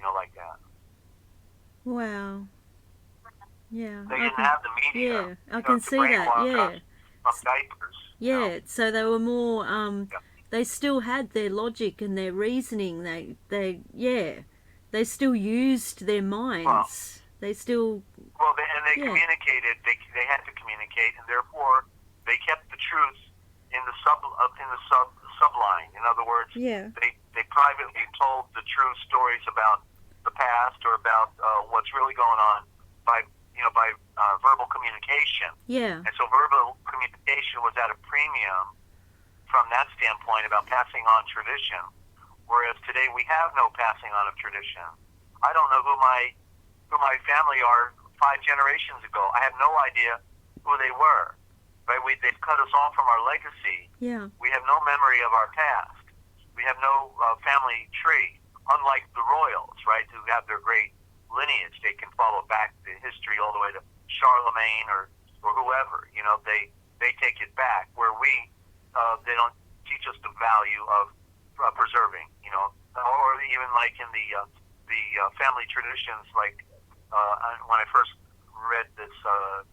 like that. Wow. Yeah. They didn't have the media. Yeah, I can see that. Yeah. From diapers. Yeah, so they were more. They still had their logic and their reasoning. They still used their minds. They communicated. They had to communicate, and therefore they kept the truth in the subline. In other words, they privately told the true stories about the past or about what's really going on by verbal communication. Yeah. And so verbal communication was at a premium from that standpoint about passing on tradition, whereas today we have no passing on of tradition. I don't know who my family are 5 generations ago. I have no idea who they were. Right? They've cut us off from our legacy. Yeah. We have no memory of our past. We have no family tree. Unlike the royals, right, who have their great lineage, they can follow back the history all the way to Charlemagne or whoever. You know, they take it back. Where they don't teach us the value of preserving. You know, or even like in the family traditions, like when I first read this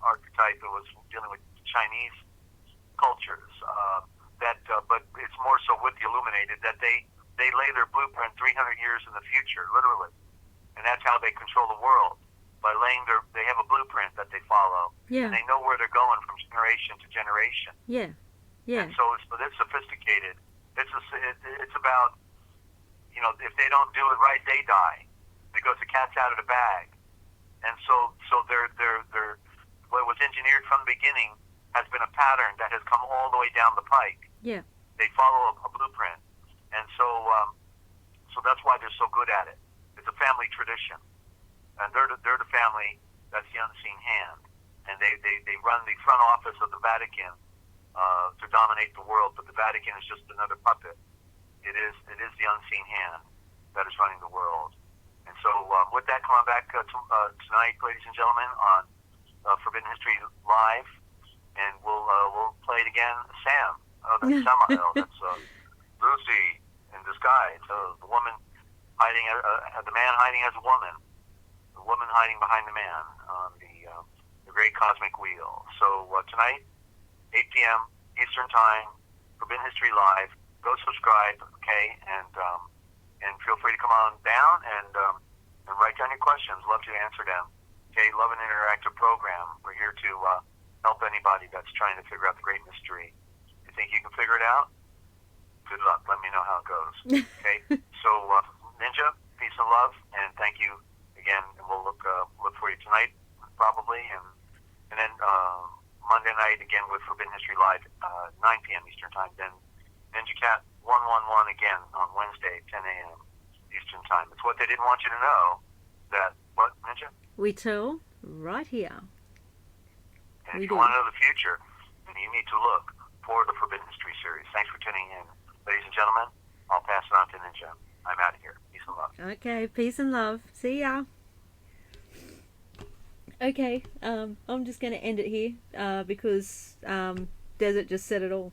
archetype, it was dealing with Chinese cultures. But it's more so with the Illuminated that they lay their blueprint 300 years in the future, literally, and that's how they control the world by they have a blueprint that they follow, Yeah. and they know where they're going from generation to generation. Yeah. Yeah. And so it's sophisticated. It's about, you know, if they don't do it right, they die because the cat's out of the bag, and so they're what was engineered from the beginning has been a pattern that has come all the way down the pike. Yeah. They follow a blueprint, and so that's why they're so good at it. It's a family tradition, and they're the family that's the unseen hand, and they run the front office of the Vatican to dominate the world. But the Vatican is just another puppet. It is the unseen hand that is running the world. And so with that, come on back tonight, ladies and gentlemen, on Forbidden History Live, and we'll play it again. Sam, that's Samael. That's Lucy in disguise. The woman hiding, the man hiding as a woman, the woman hiding behind the man on the great cosmic wheel. So tonight, 8 p.m. Eastern Time, Forbidden History Live. Go subscribe, okay, and feel free to come on down and write down your questions. Love to answer them. Okay, love an interactive program. We're here to help anybody that's trying to figure out the great mystery. You think you can figure it out? Good luck. Let me know how it goes. Okay. So, Ninja, peace and love, and thank you again. And we'll look for you tonight, probably, and then Monday night again with Forbidden History Live, 9 p.m. Eastern Time. Then NinjaCat 111 again on Wednesday, 10 a.m. Eastern Time. It's what they didn't want you to know. That what, Ninja? We tell right here. And if you want to know the future, then you need to look for the Forbidden History series. Thanks for tuning in. Ladies and gentlemen, I'll pass it on to Ninja. I'm out of here. Peace and love. Okay, peace and love. See ya. Okay, I'm just going to end it here because Desert just said it all.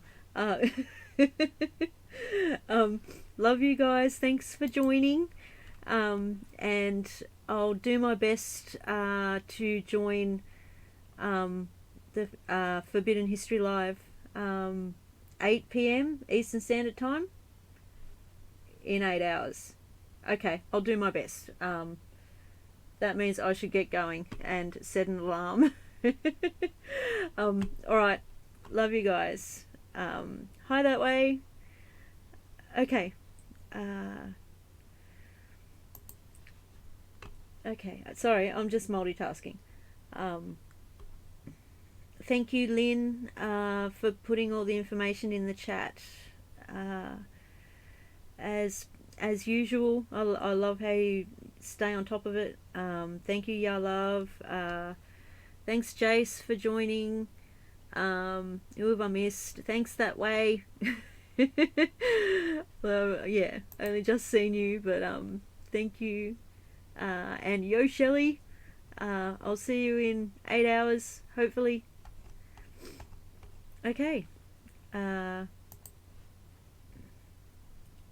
Love you guys. Thanks for joining. And I'll do my best to join the Forbidden History Live 8 p.m. Eastern Standard Time in 8 hours. Okay, I'll do my best. That means I should get going and set an alarm. Alright, love you guys. Hi that way. Okay. Okay, sorry, I'm just multitasking. Thank you, Lynn, for putting all the information in the chat. As usual, I love how you stay on top of it. Thank you, Ya Love. Thanks, Jace, for joining. Who have I missed? Thanks that way. Well, yeah, only just seen you, but thank you. And yo, Shelley, I'll see you in 8 hours, hopefully. Okay.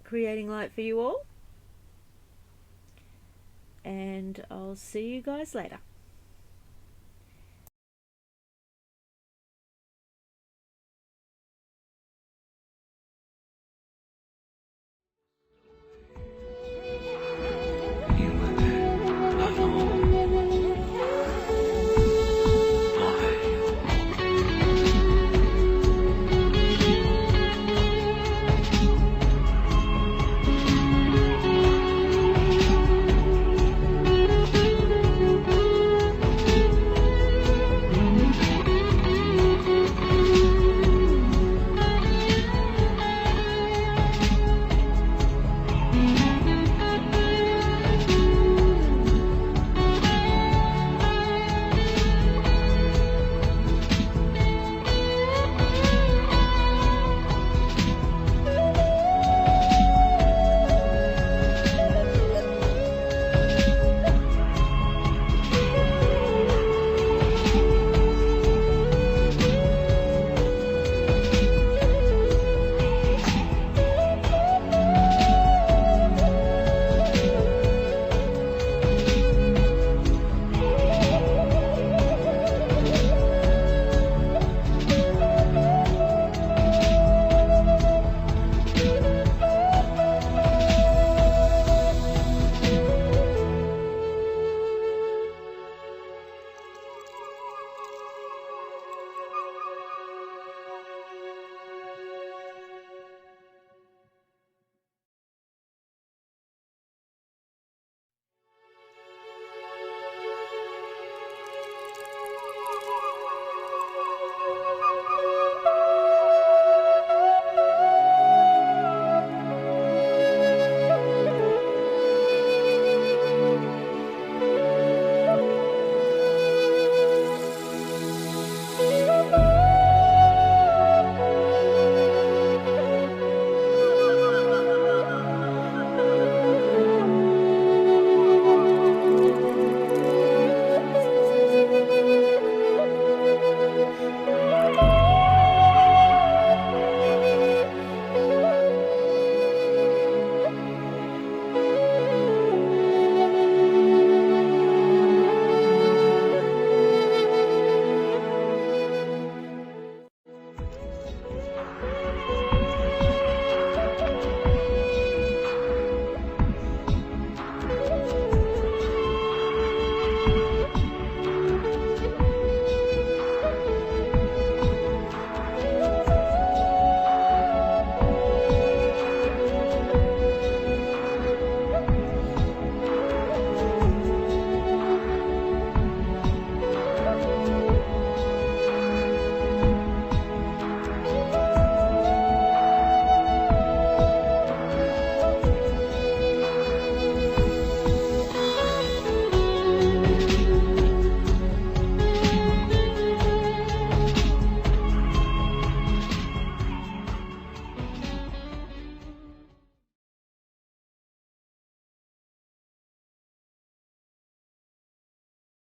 Creating light for you all. And I'll see you guys later.